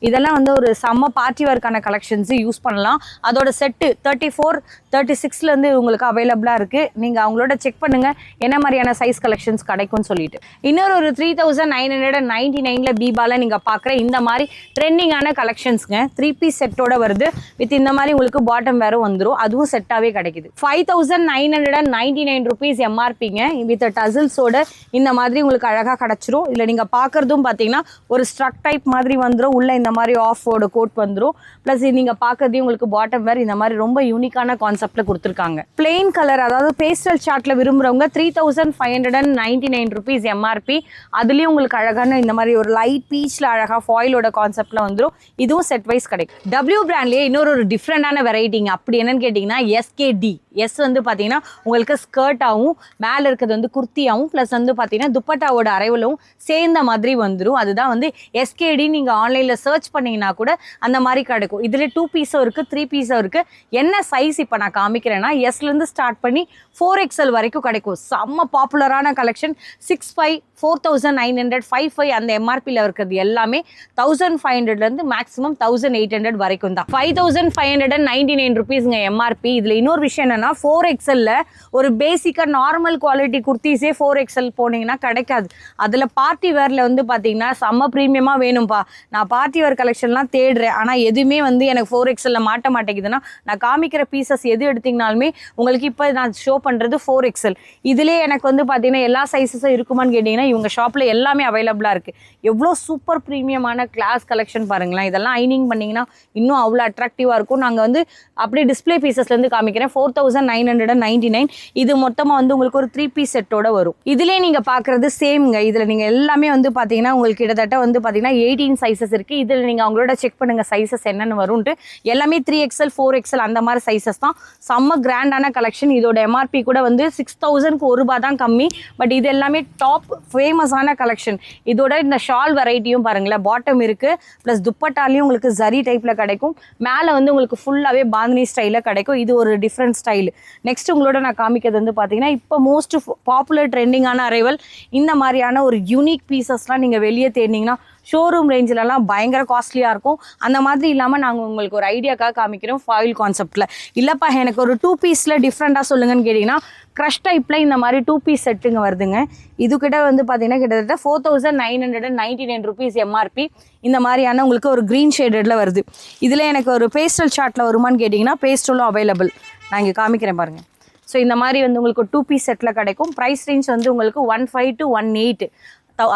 இதெல்லாம் வந்து ஒரு செம்ம பார்ட்டி வேர்க்கான கலெக்ஷன்ஸு யூஸ் பண்ணலாம். அதோட செட்டு 34, 36லேருந்து உங்களுக்கு அவைலபிளாக இருக்குது. நீங்கள் அவங்களோட செக் பண்ணுங்கள் என்ன மாதிரியான சைஸ் கலெக்ஷன்ஸ் கிடைக்கும்னு சொல்லிட்டு. இன்னொரு ஒரு 3999 பீபாவில் நீங்கள் பார்க்குற இந்த மாதிரி ட்ரெண்டிங்கான கலெக்ஷன்ஸுங்க. 3 பீஸ் செட்டோட வருது. வித் இந்த மாதிரி உங்களுக்கு பாட்டம் வேறு வந்துடும், அதுவும் செட்டாகவே கிடைக்குது. 5999 ருபீஸ் எம்ஆர்பிங்க. வித் டசில்ஸோட இந்த மாதிரி உங்களுக்கு அழகாக கிடச்சிரும். இதில் நீங்கள் பார்க்குறதும் பார்த்தீங்கன்னா ஒரு ஸ்ட்ரக் டைப் மாதிரி வந்துடும். உள்ள இந்த மாதிரி ஆஃபோட கோட் வந்துடும். ப்ளஸ் நீங்கள் பார்க்கறதையும் உங்களுக்கு பாட்டம் வேர் இந்த மாதிரி ரொம்ப யூனிக்கான கான்செப்டில் கொடுத்துருக்காங்க. பிளெயின் கலர், அதாவது பேஸ்டல் சார்ட்டில் விரும்புகிறவங்க 3599 ருபீஸ் எம்ஆர்பி. அதுலேயும் உங்களுக்கு அழகான இந்த மாதிரி ஒரு லைட் பீச்சில் அழகாக ஃபாயிலோட கான்செப்டில் வந்துடும். இதுவும் செட் வைஸ் கிடைக்கும். டபிள்யூ பிராண்ட்லேயே இன்னொரு ஒரு டிஃப்ரெண்டான வெரைட்டிங்க. அப்படி என்னன்னு கேட்டிங்கன்னா எஸ்கேடி. எஸ் வந்து பார்த்தீங்கன்னா உங்களுக்கு ஸ்கர்ட்டாகவும் மேலே இருக்கிறது வந்து குர்த்தியாகவும் ப்ளஸ் வந்து பார்த்தீங்கன்னா துப்பட்டாவோட அரைவலும் சேர்ந்த மாதிரி வந்துடும். அதுதான் வந்து எஸ்கேடி. நீங்கள் ஆன்லைனில் சர்ச் பண்ணிங்கன்னா கூட அந்த மாதிரி கிடைக்கும். இதில் 2 பீஸும் இருக்குது, 3 பீஸும் இருக்குது. என்ன சைஸ் இப்போ நான் காமிக்கிறேன்னா எஸ்லேருந்து ஸ்டார்ட் பண்ணி 4XL வரைக்கும் கிடைக்கும். செம்ம பாப்புலரான கலெக்ஷன். 65, 4900, 55 அந்த எம்ஆர்பியில் இருக்கிறது எல்லாமே 1500லேருந்து மேக்ஸிமம் 1800 வரைக்கும் தான். 5599 ருபீஸுங்க எம்ஆர்பி. இதில் இன்னொரு விஷயம் என்னென்னா 4XLல ஒரு பேசிக்காக நார்மல் குவாலிட்டி குர்த்திஸே 4XL போனீங்கன்னா கிடைக்காது. அதில் பார்ட்டி வேரில் வந்து பார்த்தீங்கன்னா செம்ம ப்ரீமியமாக வேணும்ப்பா, நான் பார்ட்டி வேர் கலெக்ஷன்லாம் தேடுறேன், ஆனால் எதுவுமே வந்து எனக்கு 4XLல மாட்ட மாட்டேங்குதுன்னா நான் காமிக்கிற பீசஸ் எது எடுத்திங்கனாலுமே உங்களுக்கு இப்போ நான் ஷோ பண்ணுறது 4XL. இதிலே எனக்கு வந்து பார்த்தீங்கன்னா எல்லா சைஸஸும் இருக்குமான்னு கேட்டிங்கன்னா இவங்க ஷாப்பில் எல்லாமே அவைலபிளாக இருக்குது. எவ்வளோ சூப்பர் ப்ரீமியமான கிளாஸ் கலெக்ஷன் பாருங்களேன். இதெல்லாம் ஐனிங் பண்ணிங்கன்னா இன்னும் அவ்வளோ அட்ராக்டிவாக இருக்கும். நாங்கள் வந்து அப்படியே டிஸ்பிளே பீசஸ்லேருந்து காமிக்கிறேன். 4999. இது மொத்தமாக வந்து உங்களுக்கு ஒரு 3 பீஸ் செட்டோட வரும். இதிலே நீங்கள் பார்க்குறது சேம்ங்க. இதில் நீங்கள் எல்லாமே வந்து பார்த்தீங்கன்னா உங்களுக்கு கிட்டத்தட்ட வந்து பார்த்தீங்கன்னா 18 சைஸஸ் இருக்குது. இதில் நீங்கள் அவங்களோட செக் பண்ணுங்கள் சைஸஸ் என்னென்னு வரும்ன்ட்டு. எல்லாமே 3XL, 4XL அந்த மாதிரி சைஸஸ் தான். செம்ம கிராண்டான கலெக்ஷன். இதோட எம்ஆர்பி கூட வந்து 6000க்கு ₹1 தான் கம்மி. பட் இது எல்லாமே டாப் ஃபேமஸான கலெக்ஷன். இதோட இந்த ஷால் வெரைட்டியும் பாருங்களேன், பாட்டம் இருக்குது ப்ளஸ் துப்பட்டாலையும் உங்களுக்கு ஜரி டைப்பில் கிடைக்கும். மேலே வந்து உங்களுக்கு ஃபுல்லாகவே பாந்தினி ஸ்டைலில் கிடைக்கும். இது ஒரு டிஃப்ரெண்ட் ஸ்டைல். நெக்ஸ்ட் உங்களோட நான் காமிக்கிறது வந்து பார்த்தீங்கன்னா இப்போ மோஸ்ட் பாப்புலர் ட்ரெண்டிங்கான அரைவல். இந்த மாதிரியான ஒரு யூனிக் பீசஸ்லாம் நீங்கள் வெளியே தேடினீங்கன்னா ஷோரூம் ரேஞ்சிலலாம் பயங்கர காஸ்ட்லியாக இருக்கும். அந்த மாதிரி இல்லாமல் நாங்கள் உங்களுக்கு ஒரு ஐடியாக்காக காமிக்கிறோம் ஃபாயில் கான்செப்டில். இல்லைப்பா எனக்கு ஒரு 2 பீஸில் டிஃப்ரெண்ட்டாக சொல்லுங்கன்னு கேட்டிங்கன்னா க்ரஷ் டைப்பில் இந்த மாதிரி 2 பீஸ் செட்டுங்க வருதுங்க. இதுக்கிட்ட வந்து பார்த்தீங்கன்னா கிட்டத்தட்ட 4999 ருபீஸ் எம்ஆர்பி. இந்த மாதிரியான உங்களுக்கு ஒரு க்ரீன் ஷேடடில் வருது. இதில் எனக்கு ஒரு பேஸ்டல் சார்ட்டில் வருமானு கேட்டிங்கன்னா பேஸ்டலும் அவைலபிள். நான் இங்கே காமிக்கிறேன் பாருங்கள். ஸோ இந்த மாதிரி வந்து உங்களுக்கு 2 பீஸ் செட்டில் கிடைக்கும். ப்ரைஸ் ரேஞ்ச் வந்து உங்களுக்கு 15 to 18,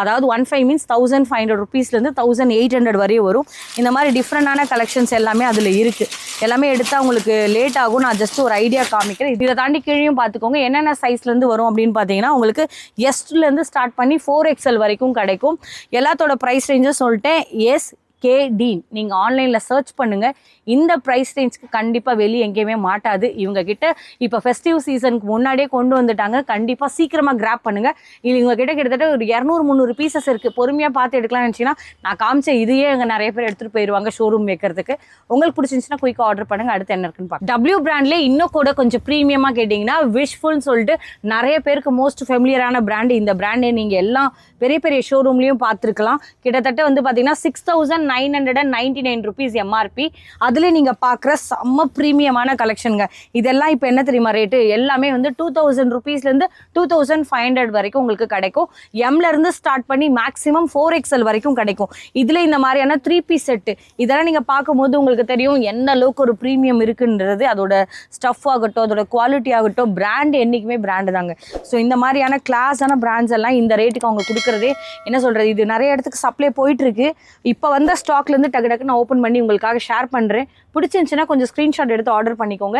அதாவது 15 மீன்ஸ் 1500 ருபீஸ்லேருந்து 1800 வரையும் வரும். இந்த மாதிரி டிஃப்ரெண்டான கலெக்ஷன்ஸ் எல்லாமே அதில் இருக்குது. எல்லாமே எடுத்தால் உங்களுக்கு லேட் ஆகும். நான் ஜஸ்ட் ஒரு ஐடியா காமிக்கிறேன். இதை தாண்டி கீழேயும் பார்த்துக்கோங்க என்னென்ன சைஸ்லேருந்து வரும் அப்படின்னு பார்த்தீங்கன்னா உங்களுக்கு எஸ்லேருந்து ஸ்டார்ட் பண்ணி 4XL வரைக்கும் கிடைக்கும். எல்லாத்தோட ப்ரைஸ் ரேஞ்சும் சொல்லிட்டேன். எஸ், கே டீன். நீங்கள் ஆன்லைனில் சர்ச் பண்ணுங்கள். இந்த ப்ரைஸ் ரேஞ்சுக்கு கண்டிப்பாக வெளியே எங்கேயுமே மாட்டாது. இவங்க கிட்ட இப்போ ஃபெஸ்டிவ் சீசனுக்கு முன்னாடியே கொண்டு வந்துட்டாங்க. கண்டிப்பாக சீக்கிரமாக கிராப் பண்ணுங்கள். இது இவங்க கிட்ட கிட்டத்தட்ட ஒரு 200-300 பீசஸ் இருக்குது. பொறுமையாக பார்த்து எடுக்கலாம்னு நினச்சிங்கன்னா நான் காமிச்ச இதையே அங்கே நிறைய பேர் எடுத்துகிட்டு போயிடுவாங்க ஷோரூம் வைக்கிறதுக்கு. உங்களுக்கு பிடிச்சிருந்துச்சுன்னா குயிக்காக ஆர்டர் பண்ணுங்கள். அடுத்து என்ன இருக்குன்னு பார்க்கலாம். டபிள்யூ பிராண்ட்லேயே இன்னும் கூட கொஞ்சம் ப்ரீமியமாக கேட்டிங்கன்னா விஷஃபுல்னு சொல்லிட்டு நிறைய பேருக்கு மோஸ்ட் ஃபெமிலியரான பிராண்டு. இந்த பிராண்டை நீங்கள் எல்லாம் பெரிய பெரிய ஷோரூம்லேயும் பார்த்துருக்கலாம். கிட்டத்தட்ட வந்து பார்த்தீங்கன்னா 6,999 rupees எம்ஆர்பி. அதில் நீங்கள் பார்க்குற செம்ம ப்ரீமியமான கலெக்ஷனுங்க. இதெல்லாம் இப்போ என்ன தெரியுமா ரேட்டு? எல்லாமே வந்து 2,000 rupeesலேருந்து 2,500 வரைக்கும் உங்களுக்கு கிடைக்கும். எம்லேருந்து ஸ்டார்ட் பண்ணி மேக்ஸிமம் 4XL வரைக்கும் கிடைக்கும். இதில் இந்த மாதிரியான 3-piece செட்டு இதெல்லாம் நீங்கள் பார்க்கும்போது உங்களுக்கு தெரியும் எந்த அளவுக்கு ஒரு ப்ரீமியம் இருக்குன்றது. அதோட ஸ்டஃப் ஆகட்டும், அதோட குவாலிட்டி ஆகட்டும், பிராண்டு என்றைக்குமே பிராண்டு தாங்க. ஸோ இந்த மாதிரியான கிளாஸான பிராண்ட்ஸ் எல்லாம் இந்த ரேட்டுக்கு அவங்க கொடுக்குறதே என்ன சொல்கிறது, இது நிறைய இடத்துக்கு சப்ளை போயிட்டுருக்கு. இப்போ வந்த ஸ்டாக்லேருந்து டக்கு நான் ஓப்பன் பண்ணி உங்களுக்காக ஷேர் பண்ணுறேன். பிடிச்சிருந்துச்சுன்னா கொஞ்சம் ஸ்க்ரீன்ஷாட் எடுத்து ஆர்டர் பண்ணிக்கோங்க.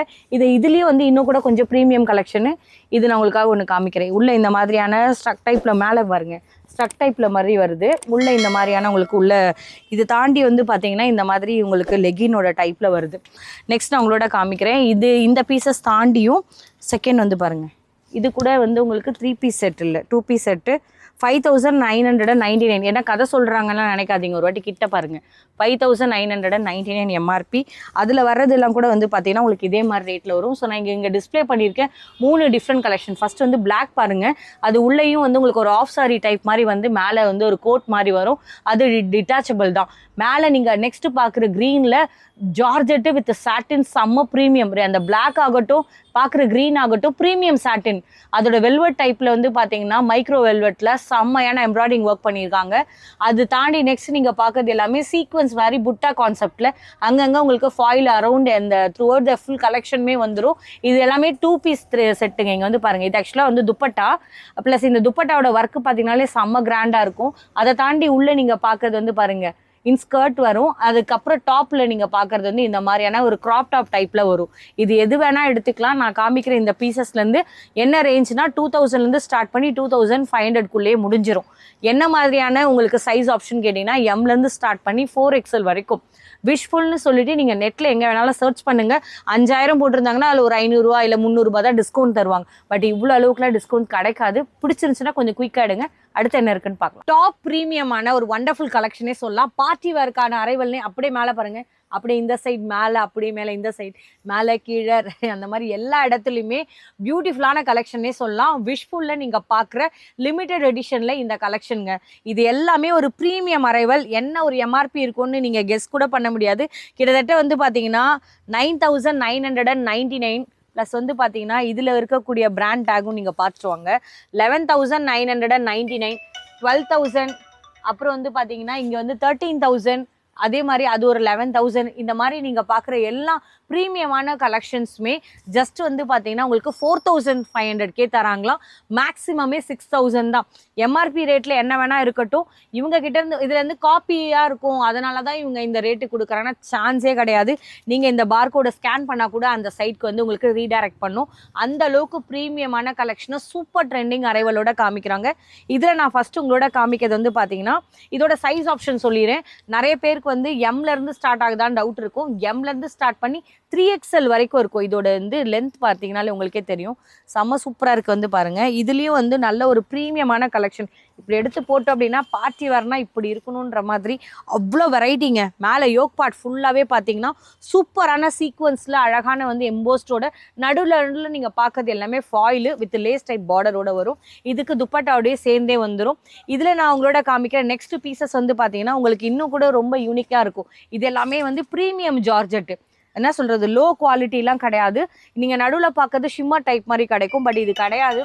இதுலேயே வந்து இன்னும் கூட கொஞ்சம் ப்ரீமியம் கலெக்ஷனு இது நான் உங்களுக்காக ஒன்று காமிக்கிறேன். உள்ளே இந்த மாதிரியான ஸ்ட்ரக் டைப்பில் மேலே பாருங்க, ஸ்ட்ரக் டைப்பில் மாதிரி வருது. உள்ளே இந்த மாதிரியான உங்களுக்கு உள்ள இது தாண்டி வந்து பார்த்தீங்கன்னா இந்த மாதிரி உங்களுக்கு லெகினோட டைப்பில் வருது. நெக்ஸ்ட் நான் உங்களோட காமிக்கிறேன். இந்த பீசஸ் தாண்டியும் செகண்ட் வந்து பாருங்கள், இது கூட வந்து உங்களுக்கு 3-piece செட் இல்லை, 2-piece செட்டு 5,999. என்ன கதை சொல்கிறாங்கன்னு நினைக்காதீங்க, ஒரு வாட்டி கிட்ட பாருங்கள். 5,999 எம்ஆர்பி. அதில் வர்றதெல்லாம் கூட வந்து பார்த்தீங்கன்னா உங்களுக்கு இதே மாதிரி ரேட்டில் வரும். ஸோ நான் இங்கே டிஸ்பிளே பண்ணியிருக்கேன் 3 டிஃப்ரெண்ட் கலெக்ஷன். ஃபஸ்ட் வந்து பிளாக் பாருங்கள், அது உள்ளேயும் வந்து உங்களுக்கு ஒரு ஆஃப் சாரி டைப் மாதிரி வந்து மேலே வந்து ஒரு கோட் மாதிரி வரும். அது டிட்டாச்சபிள் தான். மேலே நீங்கள் நெக்ஸ்ட் பார்க்குற க்ரீனில் ஜார்ஜெட்டு வித் சாட்டின் செம்ம ப்ரீமியம். அந்த பிளாக் ஆகட்டும், பார்க்குற க்ரீன் ஆகட்டும், ப்ரீமியம் சாட்டின். அதோட வெல்வெட் டைப்பில் வந்து பார்த்தீங்கன்னா மைக்ரோ வெல்வெட்டில் செம்மையான எம்ப்ராய்டிங் ஒர்க் பண்ணியிருக்காங்க. அது தாண்டி நெக்ஸ்ட் நீங்கள் பார்க்குறது எல்லாமே சீக்வன்ஸ் மாதிரி புட்டா கான்செப்டில் அங்கங்கே உங்களுக்கு ஃபாயில் அரவுண்ட் அந்த த்ரூ அவுட் த ஃபுல் கலெக்ஷனுமே வந்துடும். இது எல்லாமே 2-piece செட்டுங்க. இங்கே வந்து பாருங்கள், இது ஆக்சுவலாக வந்து துப்பட்டா ப்ளஸ் இந்த துப்பட்டாவோட ஒர்க்கு பார்த்தீங்கன்னாலே செம்ம கிராண்டாக இருக்கும். அதை தாண்டி உள்ளே நீங்கள் பார்க்குறது வந்து பாருங்கள் இன்ஸ்கர்ட் வரும். அதுக்கப்புறம் டாப்பில் நீங்கள் பார்க்குறது வந்து இந்த மாதிரியான ஒரு க்ராப் டாப் டைப்பில் வரும். இது எது வேணால் எடுத்துக்கலாம். நான் காமிக்கிற இந்த பீசஸ்லேருந்து என்ன ரேஞ்சுனா 2,000லேருந்து ஸ்டார்ட் பண்ணி 2,500க்குள்ளேயே முடிஞ்சிடும். என்ன மாதிரியான உங்களுக்கு சைஸ் ஆப்ஷன் கேட்டிங்கன்னா எம்லேருந்து ஸ்டார்ட் பண்ணி 4XL வரைக்கும். விஷஃபுல்னு சொல்லிட்டு நீங்கள் நெட்டில் எங்கே வேணாலும் சர்ச் பண்ணுங்கள். 5,000 போட்டிருந்தாங்கன்னா அதில் ஒரு 500 இல்லை 300 தான் டிஸ்கவுண்ட் தருவாங்க. பட் இவ்வளோ அளவுக்குலாம் டிஸ்கவுண்ட் கிடைக்காது. பிடிச்சிருந்துச்சுன்னா கொஞ்சம் குயிக்காக எடுங்க. அடுத்து என்ன இருக்குன்னு பார்க்கலாம். டாப் ப்ரீமியமான ஒரு வண்டர்ஃபுல் கலெக்ஷனே சொல்லலாம். பார்ட்டி வேர்க்கான அரைவல்னே அப்படியே மேலே பாருங்கள், அப்படியே இந்த சைட் மேலே, அப்படியே மேலே இந்த சைட் மேலே கீழே, அந்த மாதிரி எல்லா இடத்துலையுமே பியூட்டிஃபுல்லான கலெக்ஷனே சொல்லலாம். விஷஃபுல்ல நீங்கள் பார்க்குற லிமிடெட் எடிஷனில் இந்த கலெக்ஷனுங்க. இது எல்லாமே ஒரு ப்ரீமியம் அரைவல். என்ன ஒரு எம்ஆர்பி இருக்கும்னு நீங்கள் கெஸ் கூட பண்ண முடியாது. கிட்டத்தட்ட வந்து பார்த்தீங்கன்னா 9,999 ப்ளஸ் வந்து பார்த்தீங்கன்னா இதில் இருக்கக்கூடிய பிராண்ட் டேகும் நீங்கள் பார்த்துருவாங்க. 11,999, 12,000, அப்புறம் வந்து பார்த்தீங்கன்னா இங்கே வந்து 13,000, அதே மாதிரி அது ஒரு 11,000. இந்த மாதிரி நீங்கள் பார்க்குற எல்லா ப்ரீமியமான கலெக்ஷன்ஸுமே ஜஸ்ட் வந்து பார்த்தீங்கன்னா உங்களுக்கு 4,500 தராங்களாம். மேக்ஸிமமே 6,000 தான். எம்ஆர்பி ரேட்டில் என்ன வேணால் இருக்கட்டும். இவங்க கிட்டேருந்து இதுலேருந்து காப்பியாக இருக்கும், அதனால தான் இவங்க இந்த ரேட்டு கொடுக்குறாங்கன்னா சான்ஸே கிடையாது. நீங்கள் இந்த பார்கோடை ஸ்கேன் பண்ணால் கூட அந்த சைட்க்கு வந்து உங்களுக்கு ரீடைரக்ட் பண்ணும். அந்த அளவுக்கு ப்ரீமியமான கலெக்ஷனை சூப்பர் ட்ரெண்டிங் அரைவலோட காமிக்கிறாங்க. இதில் நான் ஃபஸ்ட்டு உங்களோட காமிக்கிறது வந்து பார்த்தீங்கன்னா இதோட சைஸ் ஆப்ஷன் சொல்லிடுறேன். நிறைய பேருக்கு வந்து எம்லேருந்து ஸ்டார்ட் ஆகுதான்னு டவுட் இருக்கும். எம்லேருந்து ஸ்டார்ட் பண்ணி 3XL வரைக்கும் இருக்கும். இதோட வந்து லென்த் பார்த்தீங்கனாலே உங்களுக்கே தெரியும், செம்ம சூப்பராக இருக்குது. வந்து பாருங்கள், இதுலேயும் வந்து நல்ல ஒரு ப்ரீமியமான கலெக்ஷன். இப்படி எடுத்து போட்டோம் அப்படின்னா பார்ட்டி வரனா இப்படி இருக்கணுன்ற மாதிரி அவ்வளோ வெரைட்டிங்க. மேலே யோக் பார்ட் ஃபுல்லாகவே பார்த்தீங்கன்னா சூப்பரான சீக்வன்ஸில் அழகான வந்து எம்போஸ்டோட நடுவில் நீங்கள் பார்க்கறது எல்லாமே ஃபாயிலு வித் லேஸ் டைப் பார்டரோட வரும். இதுக்கு துப்பட்டாவோடய சேர்ந்தே வந்துடும். இதில் நான் உங்களோட காமிக்கிற நெக்ஸ்ட் பீசஸ் வந்து பார்த்தீங்கன்னா உங்களுக்கு இன்னும் கூட ரொம்ப யூனிக்காக இருக்கும். இது எல்லாமே வந்து ப்ரீமியம் ஜார்ஜெட்டு. என்ன சொல்கிறது, லோ குவாலிட்டிலாம் கிடையாது. நீங்கள் நடுவில் பார்க்கறது ஷிம்மர் டைப் மாதிரி கிடைக்கும், பட் இது கிடையாது.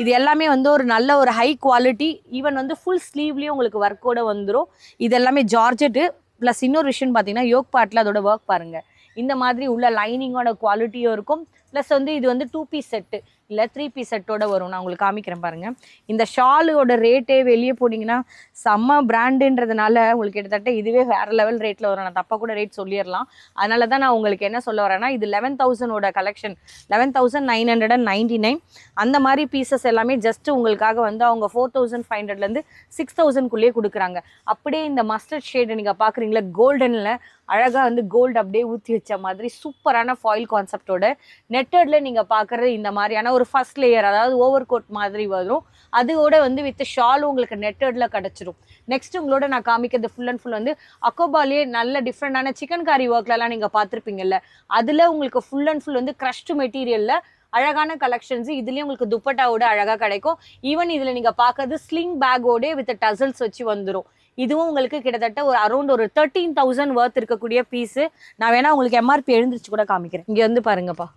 இது எல்லாமே வந்து ஒரு நல்ல ஒரு ஹை குவாலிட்டி. ஈவன் வந்து ஃபுல் ஸ்லீவ்லேயும் உங்களுக்கு ஒர்க்கோட வந்துடும். இது எல்லாமே ஜார்ஜெட்டு ப்ளஸ் இன்னொரு விஷயம் பார்த்தீங்கன்னா யோக் பார்ட்டில் அதோட ஒர்க் பாருங்கள். இந்த மாதிரி உள்ள லைனிங்கோட குவாலிட்டியும் இருக்கும். ப்ளஸ் வந்து இது வந்து 2-piece செட்டு. இல்லை 3 பீஸ் செட்டோட வரும். நான் உங்களுக்கு காமிக்கிறேன் பாருங்கள். இந்த ஷாலோட ரேட்டே வெளியே போனீங்கன்னா செம்ம பிராண்டுன்றதுனால உங்களுக்கு கிட்டத்தட்ட இதுவே வேறு லெவல் ரேட்டில் வரும். நான் தப்பாக கூட ரேட் சொல்லிடலாம். அதனால தான் நான் உங்களுக்கு என்ன சொல்ல வரேன்னா, இது 11,000 கலெக்ஷன், 11,999 அந்த மாதிரி பீசஸ் எல்லாமே ஜஸ்ட் உங்களுக்காக வந்து அவங்க 4,500லேருந்து 6,000க்குள்ளேயே கொடுக்குறாங்க. அப்படியே இந்த மஸ்டர்ட் ஷேடு நீங்கள் பார்க்குறீங்களா, கோல்டனில் அழகாக வந்து கோல்டு அப்படியே ஊற்றி வச்ச மாதிரி சூப்பரான ஃபாயில் கான்செப்டோட நெட்டடில் நீங்கள் பார்க்குறது இந்த மாதிரியான ஒரு ஃபர்ஸ்ட் லேயர், அதாவது ஓவர் கோட் மாதிரி வரும். அதோட வந்து வித் ஷாலும் உங்களுக்கு நெட்டடில் கிடச்சிரும். நெக்ஸ்ட் உங்களோட நான் காமிக்கிறது ஃபுல் அண்ட் ஃபுல் வந்து அக்கோபாலே நல்ல டிஃப்ரெண்டான சிக்கன் காரி ஒர்க்லலாம் நீங்கள் பார்த்துருப்பீங்கல்ல, அதில் உங்களுக்கு ஃபுல் அண்ட் ஃபுல் வந்து க்ரஷ்டு மெட்டீரியலில் அழகான கலெக்ஷன்ஸ். இதுலேயும் உங்களுக்கு துப்பட்டாவோட அழகாக கிடைக்கும். ஈவன் இதில் நீங்கள் பார்க்கறது ஸ்லிங் பேக்கோட வித் டசல்ஸ் வச்சு வந்துடும். இதுவும் உங்களுக்கு கிட்டத்தட்ட ஒரு அரௌண்ட் ஒரு 13,000 வர்த் இருக்கக்கூடிய பீஸு. நான் வேணா உங்களுக்கு எம்ஆர்பி எழுந்திரிச்சு கூட காமிக்கிறேன். இங்கே வந்து பாருங்கப்பா,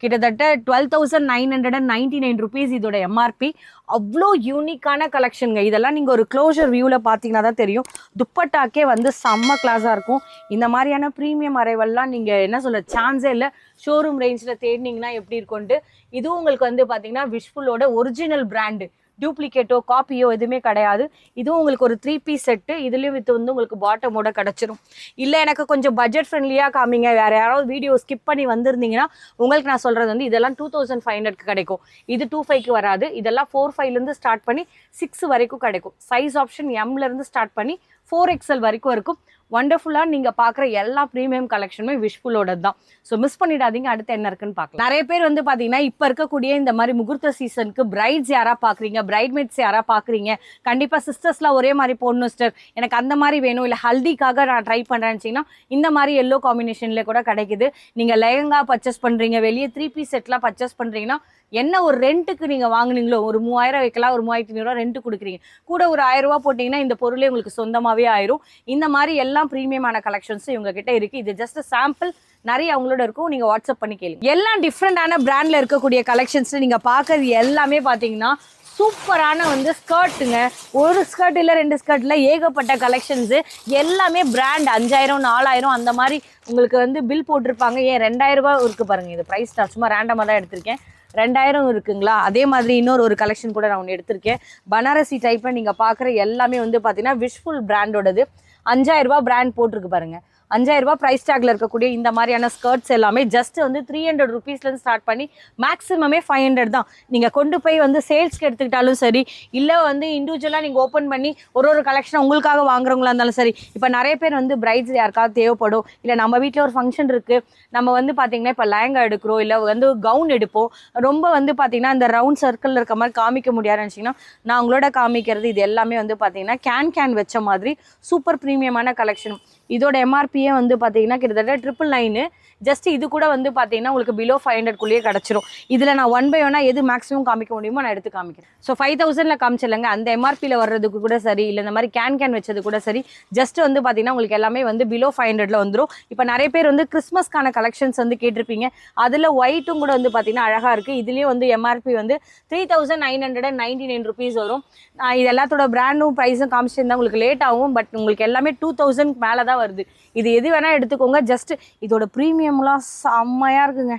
கிட்டத்தட்ட 12,999 ருபீஸ் இதோட எம்ஆர்பி. அவ்வளோ யூனிக்கான கலெக்ஷனுங்க. இதெல்லாம் நீங்கள் ஒரு க்ளோஷர் வியூவில் பார்த்தீங்கன்னா தான் தெரியும். துப்பட்டாக்கே வந்து செம்ம கிளாஸாக இருக்கும். இந்த மாதிரியான ப்ரீமியம் அரைவல்லாம் நீங்கள் என்ன சொல்ல சான்ஸே இல்லை. ஷோரூம் ரேஞ்சில் தேடினீங்கன்னா எப்படி இருக்கும்ட்டு. இதுவும் உங்களுக்கு வந்து பார்த்தீங்கன்னா விஷ்ஃபுல்லோட ஒரிஜினல் பிராண்டு, டூப்ளிகேட்டோ காப்பியோ எதுவுமே கிடையாது. இதுவும் உங்களுக்கு ஒரு 3 பீஸ் செட்டு. இதுலேயும் வித் வந்து உங்களுக்கு பாட்டமோட கிடச்சிரும். இல்லை எனக்கு கொஞ்சம் பட்ஜெட் ஃப்ரெண்ட்லியாக காமிங்க, வேறு யாராவது வீடியோ ஸ்கிப் பண்ணி வந்திருந்தீங்கன்னா உங்களுக்கு நான் சொல்கிறது வந்து இதெல்லாம் 2,500க்கு கிடைக்கும். இது 2,500க்கு வராது. இதெல்லாம் 4,500லேருந்து ஸ்டார்ட் பண்ணி 6 வரைக்கும் கிடைக்கும். சைஸ் ஆப்ஷன் எம்லேருந்து ஸ்டார்ட் பண்ணி 4XL வரைக்கும் இருக்கும். வண்டர்ஃபுல்லாக நீங்கள் பார்க்குற எல்லா ப்ரீமியம் கலெக்ஷனுமே விஷ்ஃபுல்லோட தான். ஸோ மிஸ் பண்ணிடாதீங்க. அடுத்து என்ன இருக்குன்னு பார்க்கலாம். நிறைய பேர் வந்து பார்த்தீங்கன்னா இப்போ இருக்கக்கூடிய இந்த மாதிரி முகூர்த்த சீசனுக்கு பிரைட்ஸ் யாராக பார்க்குறீங்க, பிரைட்மேட்ஸ் யாராக பார்க்குறீங்க, கண்டிப்பாக சிஸ்டர்ஸ்லாம் ஒரே மாதிரி போடணும் சிஸ்டர், எனக்கு அந்த மாதிரி வேணும், இல்லை ஹல்திக்காக நான் ட்ரை பண்ணுறேன்னு இந்த மாதிரி எல்லோ காம்பினேஷனில் கூட கிடைக்குது. நீங்கள் லெஹங்கா பர்ச்சேஸ் பண்ணுறீங்க, வெளியே 3 பீஸ் செட்லாம் பர்ச்சேஸ் பண்ணுறீங்கன்னா என்ன ஒரு ரெண்ட்டுக்கு நீங்கள் வாங்குனீங்களோ ஒரு 3,000 வைக்கலாம், ஒரு 3,500 ரெண்ட்டு கொடுக்குறீங்க, கூட ஒரு 1,000 ரூபா போட்டிங்கன்னா இந்த பொருளே உங்களுக்கு சொந்தமாகவே ஆயிரும். இந்த மாதிரி எல்லாம் ப்ரீமியமான கலெக்ஷன்ஸ் இவங்க கிட்ட இருக்குது. இது ஜஸ்ட் சாம்பிள், நிறைய அவங்களோட இருக்கும். நீங்கள் வாட்ஸ்அப் பண்ணி கேளுங்க. எல்லாம் டிஃப்ரெண்டான பிராண்டில் இருக்கக்கூடிய கலெக்ஷன்ஸ் நீங்கள் பார்க்கறது எல்லாமே பார்த்தீங்கன்னா சூப்பரான வந்து ஸ்கர்ட்டுங்க. ஒரு ஸ்கர்ட் இல்லை 2 ஸ்கர்ட்டில் ஏகப்பட்ட கலெக்ஷன்ஸு. எல்லாமே பிராண்ட் 5,000 4,000 அந்த மாதிரி உங்களுக்கு வந்து பில் போட்டிருப்பாங்க. ஏன் 2,000 ரூபா இருக்குது பாருங்கள். இது ப்ரைஸ் நான் சும்மா ரேண்டமாக தான் எடுத்திருக்கேன். 2,000 இருக்குங்களா. அதே மாதிரி இன்னொரு கலெக்ஷன் கூட நான் ஒன்று எடுத்திருக்கேன். பனாரசி டைப்பில் நீங்கள் பார்க்குற எல்லாமே வந்து பார்த்தீங்கன்னா விஷ்ஃபுல் பிராண்டோடது. 5,000 ரூபா பிராண்ட் போட்டிருக்கு பாருங்கள். 5,000 ரூபா ப்ரைஸ் டேக்ல இருக்கக்கூடிய இந்த மாதிரியான ஸ்கர்ட்ஸ் எல்லாமே ஜஸ்ட் வந்து 300 ருபீஸ்லேருந்து ஸ்டார்ட் பண்ணி மேக்ஸிமமே 500 தான். நீங்கள் கொண்டு போய் வந்து சேல்ஸ்க்கு எடுத்துக்கிட்டாலும் சரி, இல்லை வந்து இண்டிவிஜுவலாக நீங்கள் ஓப்பன் பண்ணி ஒரு கலெக்ஷன் உங்களுக்காக வாங்குறவங்களா இருந்தாலும் சரி. இப்போ நிறைய பேர் வந்து பிரைட்ஸ் யாருக்காவது தேவைப்படும், இல்லை நம்ம வீட்டில் ஒரு ஃபங்க்ஷன் இருக்குது, நம்ம வந்து பார்த்திங்கன்னா இப்போ லெஹங்கா எடுக்கிறோம், இல்லை வந்து கவுன் எடுப்போம், ரொம்ப வந்து பார்த்திங்கன்னா இந்த ரவுண்ட் சர்க்கிளில் இருக்க மாதிரி காமிக்க முடியாதுன்னு வச்சிங்கன்னா நான் உங்களோட காமிக்கிறது இது எல்லாமே வந்து பார்த்திங்கன்னா கேன் வச்ச மாதிரி சூப்பர் ப்ரீமியமான கலெக்ஷன். இதோட எம்ஆர்பியே வந்து பார்த்தீங்கன்னா கிட்டத்தட்ட 999. ஜஸ்ட் இது கூட வந்து பார்த்தீங்கன்னா உங்களுக்கு பிலோ 500க்குள்ளேயே கிடச்சிரும். இதில் நான் 1 by 1 எது மேக்ஸிமம் காமிக்க முடியுமோ நான் எடுத்து காமிக்கிறேன். ஸோ 5,000ல் காமிச்சிடலங்க. அந்த எம்ஆர்பியில் வர்றதுக்கு கூட சரி, இல்லை இந்த மாதிரி கேன் வச்சது கூட சரி, ஜஸ்ட் வந்து பார்த்தீங்கன்னா உங்களுக்கு எல்லாமே வந்து பிலோ 500ல் வந்துடும். இப்போ நிறைய பேர் வந்து கிறிஸ்மஸ்க்கான கலெக்ஷன்ஸ் வந்து கேட்டிருப்பீங்க. அதில் ஒயிட்டும் கூட வந்து பார்த்தீங்கன்னா அழகாக இருக்குது. இதுலேயும் வந்து எம்ஆர்பி வந்து 3,999 ருபீஸ் வரும். நான் இது எல்லாத்தோட பிராண்டும் ப்ரைஸும் காமிச்சிருந்தா உங்களுக்கு லேட் ஆகும். பட் உங்களுக்கு எல்லாமே 2,000 மேலே தான் வருது. இது எது வேணால் எடுத்துக்கோங்க. ஜஸ்ட் இதோட ப்ரீமியம்லாம் செம்மையாக இருக்குங்க.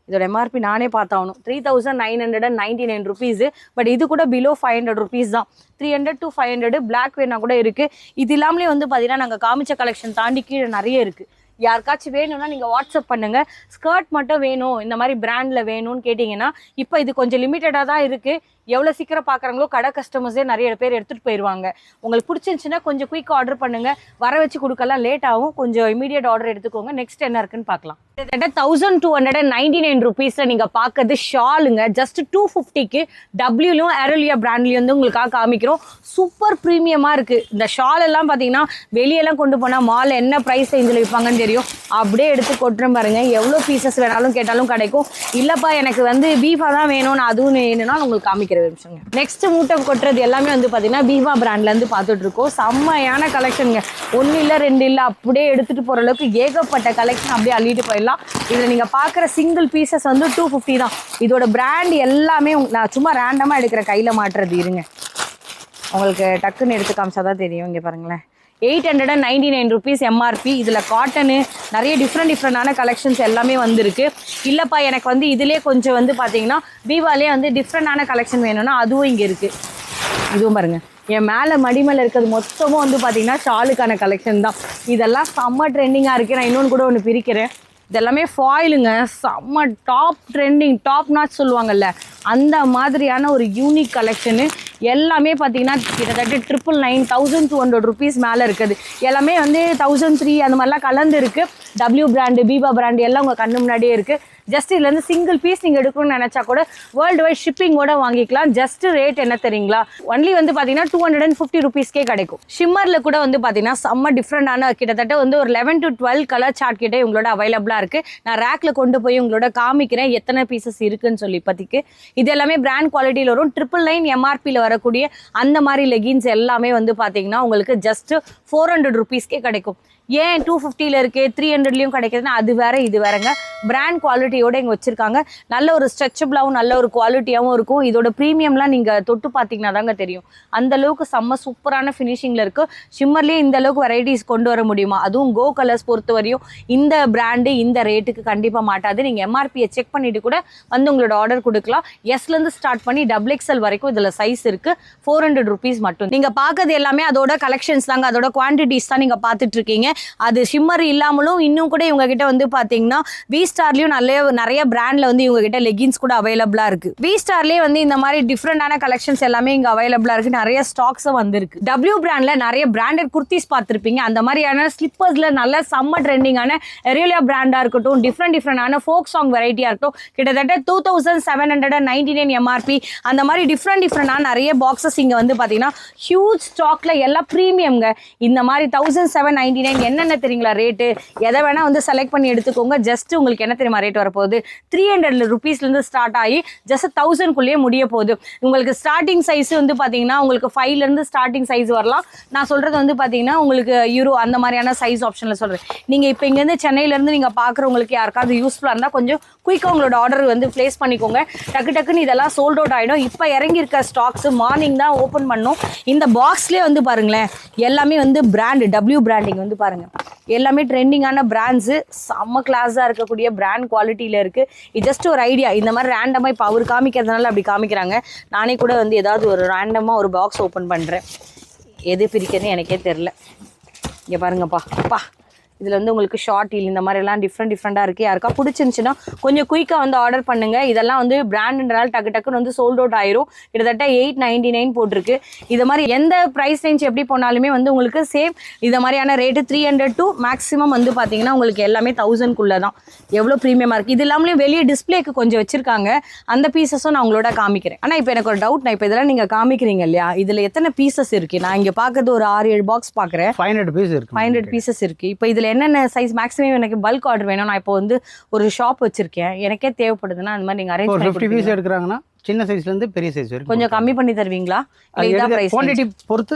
இதோட எம்ஆர்பி நானே பார்த்தாகணும். 3,999 ருபீஸு. பட் இது கூட பிலோ 500 ருபீஸ் தான். 300 to 500 பிளாக் வேணா கூட இருக்குது. இது இல்லாமலே வந்து பார்த்தீங்கன்னா நாங்கள் காமிச்ச கலெக்ஷன் தாண்டி கீழே நிறைய இருக்குது. யாருக்காச்சும் வேணும்னா நீங்கள் வாட்ஸ்அப் பண்ணுங்கள். ஸ்கர்ட் மட்டும் வேணும், இந்த மாதிரி பிராண்டில் வேணும்னு கேட்டிங்கன்னா இப்போ இது கொஞ்சம் லிமிட்டடாக தான் இருக்குது. எவ்வளோ சீக்கிரம் பார்க்குறாங்களோ கடை கஸ்டமர்ஸே நிறைய பேர் எடுத்துகிட்டு போயிடுவாங்க. உங்களுக்கு பிடிச்சிருந்துச்சுன்னா கொஞ்சம் குயிக் ஆர்டர் பண்ணுங்கள். வர வச்சு கொடுக்கலாம், லேட் ஆகும். கொஞ்சம் இமீடியட் ஆர்டர் எடுத்துக்கோங்க. நெக்ஸ்ட் என்ன இருக்குன்னு பார்க்கலாம். கிட்டத்தட்ட 1,299 ருபீஸில் நீங்கள் பார்க்கறது ஷாலுங்க. ஜஸ்ட் 250க்கு டபிள்யூலையும் ஏரோலியா பிராண்ட்லேயும் வந்து உங்களுக்காக காமிக்கிறோம். சூப்பர் ப்ரீமியமாக இருக்குது. இந்த ஷால் எல்லாம் பார்த்தீங்கன்னா வெளியெல்லாம் கொண்டு போனால் மால் என்ன ப்ரைஸ் ரேஞ்சில் விற்பாங்கன்னு தெரியும். அப்படியே எடுத்து கொட்டுறேன் பாருங்கள். எவ்வளோ பீசஸ் வேணாலும் கேட்டாலும் கிடைக்கும். இல்லைப்பா எனக்கு வந்து பீஃபாக தான் வேணும், நான் அதுவும் வேணும்னா உங்களுக்கு காமிக்கிறேன். நெக்ஸ்ட் மூட்டை கொட்டுறது எல்லாமே வந்து பார்த்தீங்கன்னா பீஃபா பிராண்ட்லேருந்து பார்த்துட்டு இருக்கோம். செம்மையான கலெக்ஷனுங்க. 1 இல்லை 2 இல்லை, அப்படியே எடுத்துகிட்டு போகிற அளவுக்கு ஏகப்பட்ட கலெக்ஷன் அப்படியே அள்ளிட்டு போயிடலாம். இதில் நீங்கள் பார்க்குற சிங்கிள் பீசஸ் வந்து 250 தான். இதோட பிராண்ட் எல்லாமே நான் சும்மா ரேண்டமாக எடுக்கிற கையில் மாட்டுறது. இருங்க உங்களுக்கு டக்குன்னு எடுத்து காமிச்சா தான் தெரியும். இங்கே பாருங்களேன், 899 rupees எம்ஆர்பி. இதில் காட்டனு நிறைய டிஃப்ரெண்டான கலெக்ஷன்ஸ் எல்லாமே வந்திருக்கு. இல்லைப்பா எனக்கு வந்து இதிலே கொஞ்சம் வந்து பார்த்தீங்கன்னா பீவாலே வந்து டிஃப்ரெண்டான கலெக்ஷன் வேணும்னா அதுவும் இங்கே இருக்குது. இதுவும் பாருங்கள், என் மேலே மடி மேலே இருக்கிறது மொத்தமும் வந்து பார்த்தீங்கன்னா ஷாலுக்கான கலெக்ஷன் தான். இதெல்லாம் செம்ம ட்ரெண்டிங்காக இருக்குது. நான் இன்னொன்று கூட ஒன்று பிரிக்கிறேன். இதெல்லாமே ஃபாயிலுங்க, செம்ம டாப் ட்ரெண்டிங், டாப் நாட் சொல்லுவாங்கல்ல அந்த மாதிரியான ஒரு யூனிக் கலெக்ஷனு. எல்லாமே பார்த்தீங்கன்னா கிட்டத்தட்ட 999 rupees மேலே இருக்குது. எல்லாமே வந்து 1003 அந்த மாதிரிலாம் கலந்து இருக்குது. டபிள்யூ பிராண்டு, பீபா பிராண்டு எல்லாம் உங்கள் கண்ணு முன்னாடியே இருக்குது. ஜஸ்ட் இதுலேருந்து சிங்கிள் பீஸ் நீங்கள் எடுக்கணும்னு நினச்சா கூட வேர்ல்டு வைட் ஷிப்பிங்கோட வாங்கிக்கலாம். ஜஸ்ட் ரேட் என்ன தெரியுங்களா, ஒன்லி வந்து பார்த்தீங்கன்னா 250 rupeesக்கே கிடைக்கும். ஷிம்மரில் கூட வந்து பார்த்தீங்கன்னா செம்ம டிஃப்ரெண்டான கிட்டத்தட்ட வந்து ஒரு 11 to 12 கலர் சார்ட் கிட்டே உங்களோட அவைலபிளாக இருக்குது. நான் ரேக்கில் கொண்டு போய் உங்களோட காமிக்கிறேன் எத்தனை பீசஸ் இருக்குன்னு சொல்லி. இப்போதைக்கு இது எல்லாமே பிராண்ட் குவாலிட்டியில் வரும். 999 எம்ஆர்பியில் வரக்கூடிய அந்த மாதிரி லெகின்ஸ் எல்லாமே வந்து பார்த்தீங்கன்னா உங்களுக்கு ஜஸ்ட் 400 rupeesக்கே கிடைக்கும். ஏன் 250ல் இருக்குது 300லையும் கிடைக்குதுன்னா அது வேறு இது வேறுங்க. பிராண்ட் குவாலிட்டியோடு இங்கே வச்சுருக்காங்க. நல்ல ஒரு ஸ்ட்ரெச்சபிளாகவும் நல்ல ஒரு குவாலிட்டியாகவும் இருக்கும். இதோட ப்ரீமியம்லாம் நீங்கள் தொட்டு பார்த்தீங்கன்னா தாங்க தெரியும். அந்தளவுக்கு செம்ம சூப்பரான ஃபினிஷிங்கில் இருக்குது. ஷிம்மர்லேயே இந்த அளவுக்கு வெரைட்டிஸ் கொண்டு வர முடியுமா? அதுவும் கோ கலர்ஸ் பொறுத்த வரையும் இந்த பிராண்டு இந்த ரேட்டுக்கு கண்டிப்பாக மாட்டாது. நீங்கள் எம்ஆர்பியை செக் பண்ணிவிட்டு கூட வந்து உங்களோட ஆர்டர் கொடுக்கலாம். எஸ்லேருந்து ஸ்டார்ட் பண்ணி XXL வரைக்கும் இதில் சைஸ் இருக்குது. 400 rupees மட்டும். நீங்கள் பார்க்கறது எல்லாமே அதோட கலெக்ஷன்ஸ் தாங்க, அதோட குவான்டிட்டிஸ் தான் நீங்கள் பார்த்துட்ருக்கீங்க. அது ஷிம்மர் இல்லாமலும் இன்னும் கூட இவங்க கிட்ட வந்து பார்த்தீங்கன்னா வி ஸ்டார்லயும் நிறைய பிராண்ட்ல வந்து இவங்க கிட்ட லெகின்ஸ் கூட அவைலபிளா இருக்கு. வி ஸ்டார்லயே வந்து இந்த மாதிரி டிஃப்ரெண்டான கலெக்ஷன்ஸ் எல்லாமே இங்க அவைலபிளா இருக்கு. நிறைய ஸ்டாக்ஸும் வந்திருக்கு. டபிள்யூ பிராண்ட்ல நிறைய பிராண்டட் குர்த்திஸ் பார்த்துருப்பீங்க. அந்த மாதிரியான ஸ்லிப்பர்ஸ்ல நல்ல செம்ம ட்ரெண்டிங்கான எரியோலியா பிராண்டா இருக்கட்டும், டிஃப்ரெண்டான ஃபோக் சாங் வெரைட்டியா இருக்கட்டும், கிட்டத்தட்ட 2799 எம்ஆர்பி. அந்த மாதிரி டிஃப்ரெண்டான நிறைய பாக்ஸஸ் இங்க வந்து பாத்தீங்கன்னா ஹியூஜ் ஸ்டாக்ல எல்லாம் ப்ரீமியம்ங்க. இந்த மாதிரி 1799 என்னென்ன தெரியுங்களா ரேட்டு? எதை வேணா வந்து செலக்ட் பண்ணி எடுத்துக்கோங்க. ஜஸ்ட் உங்களுக்கு என்ன தெரியுமா ரேட் வரப்போகுது? 300 rupeesலேருந்து ஸ்டார்ட் ஆகி ஜஸ்ட் 1000க்குள்ளேயே முடிய போகுது. உங்களுக்கு ஸ்டார்டிங் சைஸ் வந்து பார்த்தீங்கன்னா உங்களுக்கு 5லேருந்து ஸ்டார்டிங் சைஸ் வரலாம். நான் சொல்கிறது வந்து பார்த்தீங்கன்னா உங்களுக்கு யூரோ அந்த மாதிரியான சைஸ் ஆப்ஷனில் சொல்கிறேன். நீங்கள் இப்போ இங்கேருந்து சென்னையிலேருந்து நீங்கள் பார்க்குறவங்களுக்கு யாருக்காவது யூஸ்ஃபுல்லாக இருந்தால் கொஞ்சம் குயிக்காக உங்களோட ஆர்டர் வந்து ப்ளேஸ் பண்ணிக்கோங்க. டக்குன்னு இதெல்லாம் சோல்ட் அவுட் ஆகிடும். இப்போ இறங்கியிருக்க ஸ்டாக்ஸ் மார்னிங் தான் ஓப்பன் பண்ணோம். இந்த பாக்ஸ்லேயே வந்து பாருங்களேன், எல்லாமே வந்து பிராண்டு டபிள்யூ பிராண்டிங் வந்து பாருங்கள், எல்லாமே ட்ரெண்டிங்கான பிராண்ட்ஸு, செம்ம கிளாஸாக இருக்கக்கூடிய பிராண்ட் குவாலிட்டியில் இருக்குது. இது ஜஸ்ட் ஒரு ஐடியா. இந்த மாதிரி ரேண்டமாக இப்போ அவர் காமிக்கிறதுனால அப்படி காமிக்கிறாங்க. நானே கூட வந்து ஏதாவது ஒரு ரேண்டமாக ஒரு பாக்ஸ் ஓப்பன் பண்ணுறேன். எது பிரிக்கிறதுன்னு எனக்கே தெரில. இங்கே பாருங்கப்பா, அப்பா இதில் வந்து உங்களுக்கு ஷார்ட் இந்த மாதிரிலாம் டிஃப்ரெண்டாக இருக்குது. யாருக்கா பிடிச்சிருந்துச்சுன்னா கொஞ்சம் குயிக்காக வந்து ஆர்டர் பண்ணுங்கள். இதெல்லாம் வந்து பிராண்டுன்றனால டக்குன்னு வந்து சோல்ட் அவுட் ஆயிரும். கிட்டத்தட்ட 899 போட்டிருக்கு. இது மாதிரி எந்த ப்ரைஸ் ரேஞ்ச் எப்படி போனாலுமே வந்து உங்களுக்கு சேம் இந்த மாதிரியான ரேட்டு 300 to மேக்ஸிமம் வந்து பார்த்தீங்கன்னா உங்களுக்கு எல்லாமே 1000க்குள்ளே தான். எவ்வளோ ப்ரீமியமாக இருக்குது. இது இல்லாமலே வெளியே டிஸ்பிளேக்கு கொஞ்சம் வச்சுருக்காங்க. அந்த பீசஸும் நான் உங்களோட காமிக்கிறேன். ஆனால் இப்போ எனக்கு ஒரு டவுட், நான் இப்போ இதெல்லாம் நீங்கள் காமிக்கிறீங்க இல்லையா, இதில் எத்தனை பீசஸ் இருக்குது? நான் இங்கே பார்க்கறது ஒரு 6-7 பாக்ஸ் பார்க்குறேன். 500 பீஸ் இருக்குது. 500 பீசஸ் இருக்குது. இப்போ இதில் என்னென்ன சைஸ் மேக்ஸிமம் எனக்கு பல்க் ஆர்டர் வேணும்? நான் இப்போ வந்து ஒரு ஷாப் வச்சிருக்கேன், எனக்கே தேவைப்படுதுன்னா அந்த மாதிரி நீங்கள் அரேஞ்ச் பண்ணி 50 பீஸ் எடுக்கிறாங்கன்னா சின்ன சைஸ்ல இருந்து பெரிய சைஸ் வரைக்கும் கொஞ்சம் கம்மி பண்ணி தருவீங்களா? குவாண்டிட்டி பொறுத்து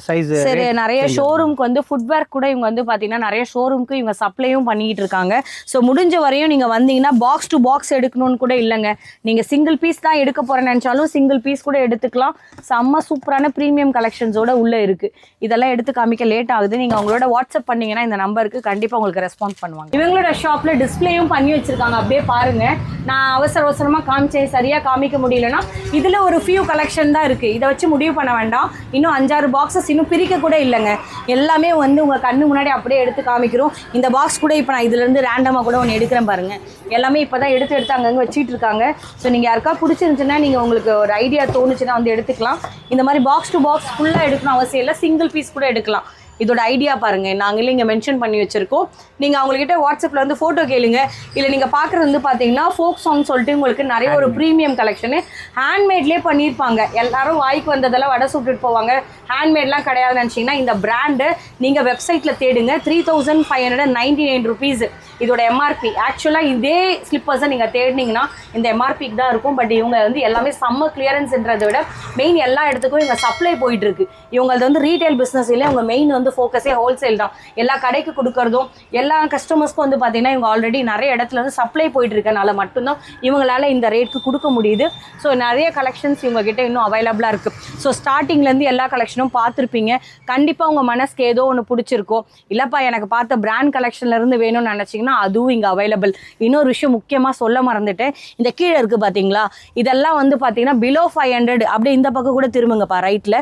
சைஸ். சரி, நிறைய ஷோரூம்க்கு வந்து ஃபுட்வேர் கூட இவங்க வந்து பார்த்தீங்கன்னா நிறைய ஷோரூம்க்கு இவங்க சப்ளையும் பண்ணிட்டு இருக்காங்க. ஸோ முடிஞ்ச வரையும் நீங்கள் வந்தீங்கன்னா பாக்ஸ் டு பாக்ஸ் எடுக்கணும்னு கூட இல்லைங்க. நீங்கள் சிங்கிள் பீஸ் தான் எடுக்க போகிறேன்னு நினச்சாலும் சிங்கிள் பீஸ் கூட எடுத்துக்கலாம். செம்ம சூப்பரான ப்ரீமியம் கலெக்ஷன்ஸோட உள்ளே இருக்குது. இதெல்லாம் எடுத்து காமிக்க லேட் ஆகுது. நீங்கள் அவங்களோட வாட்ஸ்அப் பண்ணிங்கன்னா இந்த நம்பருக்கு கண்டிப்பாக உங்களுக்கு ரெஸ்பான்ஸ் பண்ணுவாங்க. இவங்களோட ஷாப்பில் டிஸ்பிளேயும் பண்ணி வச்சுருக்காங்க. அப்படியே பாருங்கள். நான் அவசரமாக காமிச்சேன், சரியாக காமிக்க முடியலன்னா இதில் ஒரு ஃபியூ கலெக்ஷன் தான் இருக்குது. இதை வச்சு முடிவு பண்ண வேண்டாம். இன்னும் 5-6 பாக்ஸஸ் இன்னும் பிரிக்க கூட இல்லைங்க. எல்லாமே வந்து உங்கள் கண்ணு முன்னாடி அப்படியே எடுத்து காமிக்கிறோம். இந்த பாக்ஸ் கூட இப்போ நான் இதுலேருந்து ரேண்டமாக கூட ஒன்று எடுக்கிறேன் பாருங்கள். எல்லாமே இப்போ தான் எடுத்து அங்கங்கே வச்சுட்டு இருக்காங்க. ஸோ நீங்கள் யாருக்கா பிடிச்சிருந்துச்சுன்னா நீங்கள் உங்களுக்கு ஒரு ஐடியா தோணுச்சுன்னா வந்து எடுத்துக்கலாம். இந்த மாதிரி பாக்ஸ் டு பாக்ஸ் ஃபுல்லாக எடுக்கணும் அவசியம் இல்லை. சிங்கிள் பீஸ் கூட எடுக்கலாம். இதோட ஐடியா பாருங்கள், நாங்களே இங்கே மென்ஷன் பண்ணி வச்சுருக்கோம். நீங்கள் அவங்கக்கிட்ட வாட்ஸ்அப்பில் வந்து ஃபோட்டோ கேளுங்க. இல்லை நீங்கள் பார்க்குறது வந்து பார்த்தீங்கன்னா ஃபோக் சாங் சொல்லிட்டு உங்களுக்கு நிறைய ஒரு ப்ரீமியம் கலெக்ஷனு ஹேண்ட்மேட்லேயே பண்ணியிருப்பாங்க. எல்லாரும் வாய்க்கு வந்ததெல்லாம் வடை சுட்டுட்டு போவாங்க. ஹேண்ட்மேட்லாம் கிடையாதுன்னு நினச்சிங்கன்னா இந்த பிராண்டு நீங்கள் வெப்சைட்டில் தேடுங்க. 3599 rupees. இதோட எம்ஆர்பி ஆக்சுவலாக இதே ஸ்லிப்பர்ஸை நீங்கள் தேடினீங்கன்னா இந்த எம்ஆர்பிக்கு தான் இருக்கும். பட் இவங்க வந்து எல்லாமே சம்மர் கிளியரன்ஸ்ன்றதை விட மெயின் எல்லா இடத்துக்கும் இவங்க சப்ளை போயிட்டு இருக்கு. இவங்களது வந்து ரீட்டைல் பிஸ்னஸ் இல்லை, இவங்க மெயின் வந்து ஃபோக்கஸே ஹோல்சேல் தான். எல்லா கடைக்கு கொடுக்கறதும் எல்லா கஸ்டமர்ஸ்க்கும் வந்து பார்த்தீங்கன்னா இவங்க ஆல்ரெடி நிறைய இடத்துல வந்து சப்ளை போயிட்டு இருக்கனால மட்டும்தான் இவங்களால இந்த ரேட்க்கு கொடுக்க முடியுது. ஸோ நிறைய கலெக்ஷன்ஸ் இவங்க கிட்ட இன்னும் அவைலபிளாக இருக்குது. ஸோ ஸ்டார்டிங்லேருந்து எல்லா கலெக்ஷனும் பார்த்துருப்பீங்க. கண்டிப்பாக உங்கள் மனசுக்கு ஏதோ ஒன்று பிடிச்சிருக்கோ, இல்லைப்பா எனக்கு பார்த்த பிராண்ட் கலெக்ஷன்லேருந்து வேணும்னு நினச்சிங்கன்னா அதுவும் இங்கே அவைலபிள். இன்னொரு விஷயம் முக்கியமாக சொல்ல மறந்துட்டேன், இந்த கீழே இருக்குது பார்த்தீங்களா, இதெல்லாம் வந்து பார்த்தீங்கன்னா பிலோ 500. அப்படியே இந்த பக்கம் கூட திரும்புங்கப்பா ரைட்டில்.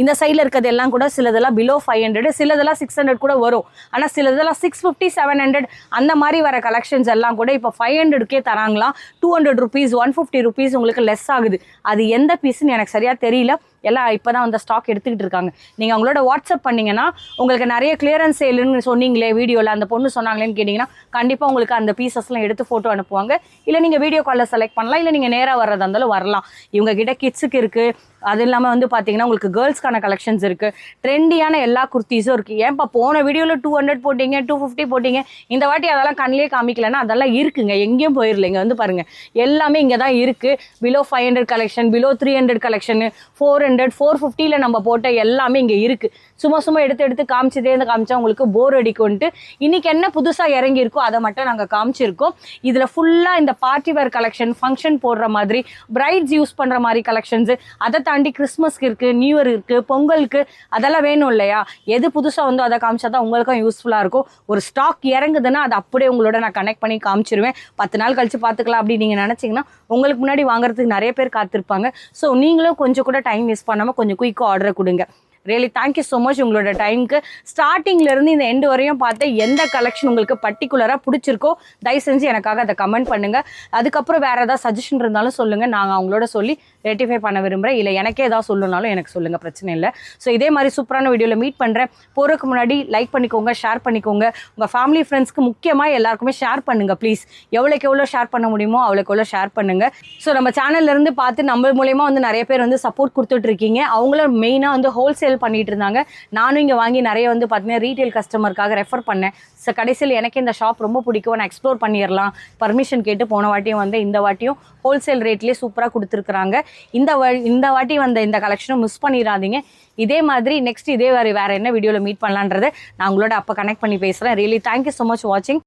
இந்த சைடில் இருக்கிறது எல்லாம் கூட சிலதெல்லாம் பிலோ 500, சிலதெல்லாம் 600 கூட வரும். ஆனால் சிலதெல்லாம் 650, 700 அந்த மாதிரி வர கலெக்ஷன்ஸ் எல்லாம் கூட இப்போ 500க்கே தராங்களாம். 200 rupees, 150 rupees உங்களுக்கு லெஸ் ஆகுது. அது எந்த பீஸ்ன்னு எனக்கு சரியாக தெரியல. எல்லாம் இப்போ தான் அந்த ஸ்டாக் எடுத்துக்கிட்டு இருக்காங்க. நீங்கள் அவங்களோட வாட்ஸ்அப் பண்ணிங்கன்னா உங்களுக்கு நிறைய கிளியரன்ஸ் சேலுன்னு சொன்னீங்களே வீடியோவில், அந்த பொண்ணு சொன்னாங்களேன்னு கேட்டிங்கன்னா கண்டிப்பாக உங்களுக்கு அந்த பீசஸ்லாம் எடுத்து ஃபோட்டோ அனுப்புவாங்க. இல்லை நீங்கள் வீடியோ காலில் செலக்ட் பண்ணலாம், இல்லை நீங்கள் நேராக வர்றதா இருந்தாலும் வரலாம். இவங்க கிட்ட கிட்ஸுக்கு இருக்குது. அது இல்லாமல் வந்து பார்த்தீங்கன்னா உங்களுக்கு கேர்ள்ஸ்க்கான கலெக்ஷன்ஸ் இருக்குது. ட்ரெண்டியான எல்லா குர்த்திஸும் இருக்குது. ஏன்ப்பா போன வீடியோவில் 200 போட்டிங்க, 250 போட்டிங்க, இந்த வாட்டி அதெல்லாம் கண்ணிலே காமிக்கலன்னா அதெல்லாம் இருக்குங்க, எங்கேயும் போயிடல. இங்கே வந்து பாருங்கள் எல்லாமே இங்கே தான் இருக்குது. பிலோ 500 கலெக்ஷன், பிலோ 300 கலெக்ஷனு, 400, 450 நம்ம போட்ட எல்லாமே இங்கே இருக்குது. சும்மா எடுத்து காமிச்சதே காமிச்சா உங்களுக்கு போர் அடிக்கும்ட்டு இன்றைக்கி என்ன புதுசாக இறங்கியிருக்கோ அதை மட்டும் நாங்கள் காமிச்சிருக்கோம். இதில் ஃபுல்லாக இந்த பார்ட்டி வேர் கலெக்ஷன், ஃபங்க்ஷன் போடுற மாதிரி, பிரைட்ஸ் யூஸ் பண்ணுற மாதிரி கலெக்ஷன்ஸு, அதை தாண்டி கிறிஸ்மஸ்க்கு இருக்குது, நியூ இயர் இருக்குது, பொங்கலுக்கு அதெல்லாம் வேணும் இல்லையா. எது புதுசாக வந்தோ அதை காமிச்சா தான் உங்களுக்கும் யூஸ்ஃபுல்லாக இருக்கும். ஒரு ஸ்டாக் இறங்குதுன்னா அது அப்படியே உங்களோட நான் கனெக்ட் பண்ணி காமிச்சிருவேன். 10 நாள் கழிச்சு பார்த்துக்கலாம் அப்படி நீங்கள் நினச்சிங்கன்னா உங்களுக்கு முன்னாடி வாங்குறதுக்கு நிறைய பேர் காத்திருப்பாங்க. ஸோ நீங்களும் கொஞ்சம் கூட டைம் வேஸ்ட் பண்ணாமல் கொஞ்சம் குயிக்காக ஆர்டர் கொடுங்க. ரியலி தேங்க்யூ ஸோ மச் உங்களோட டைமுக்கு. ஸ்டார்டிங்லேருந்து இந்த எண்டு வரையும் பார்த்து எந்த கலெக்ஷன் உங்களுக்கு பர்டிகுலராக பிடிச்சிருக்கோ தயவு செஞ்சு எனக்காக அதை கமெண்ட் பண்ணுங்கள். அதுக்கப்புறம் வேறு ஏதாவது சஜஷன் இருந்தாலும் சொல்லுங்கள், நாங்கள் அவங்களோட சொல்லி ரெட்டிஃபை பண்ண விரும்புகிறேன். இல்லை எனக்கே ஏதாவது சொல்லணும்னாலும் எனக்கு சொல்லுங்கள், பிரச்சனை இல்லை. ஸோ இதே மாதிரி சூப்பரான வீடியோவில் மீட் பண்ணுறேன். போகிறதுக்கு முன்னாடி லைக் பண்ணிக்கோங்க, ஷேர் பண்ணிக்கோங்க. உங்கள் ஃபேமிலி ஃப்ரெண்ட்ஸ்க்கு முக்கியமாக எல்லாருக்குமே ஷேர் பண்ணுங்கள் ப்ளீஸ். எவ்வளோக்கு எவ்வளோ ஷேர் பண்ண முடியுமோ அவ்வளோக்கு எவ்வளோ ஷேர் பண்ணுங்கள். ஸோ நம்ம சேனல்லேருந்து பார்த்து நம்ம மூலயமா வந்து நிறைய பேர் வந்து சப்போர்ட் கொடுத்துட்ருக்கீங்க. அவங்களும் மெயினாக வந்து ஹோல்சேல் பண்ணிட்டு இருந்தாங்க. நானும் இங்கே வாங்கி நிறைய வந்து பார்த்தீங்கன்னா ரீட்டைல் கஸ்டமருக்காக ரெஃபர் பண்ணேன். ஸோ கடைசியில் எனக்கு இந்த ஷாப் ரொம்ப பிடிக்கும், நான் எக்ஸ்ப்ளோர் பண்ணிடலாம் பர்மிஷன் கேட்டு போன வாட்டியும் வந்து இந்த வாட்டியும் ஹோல்சேல் ரேட்லேயே சூப்பராக கொடுத்துருக்குறாங்க. இந்த வாட்டி வந்த இந்த கலெக்ஷனும் மிஸ் பண்ணிடாதீங்க. இதே மாதிரி நெக்ஸ்ட் இதே வேறு என்ன வீடியோவில் மீட் பண்ணலான்றதை நான் உங்களோட அப்போ கனெக்ட் பண்ணி பேசுகிறேன். ரியலி தேங்க்யூ ஸோ மச் வாட்சிங்.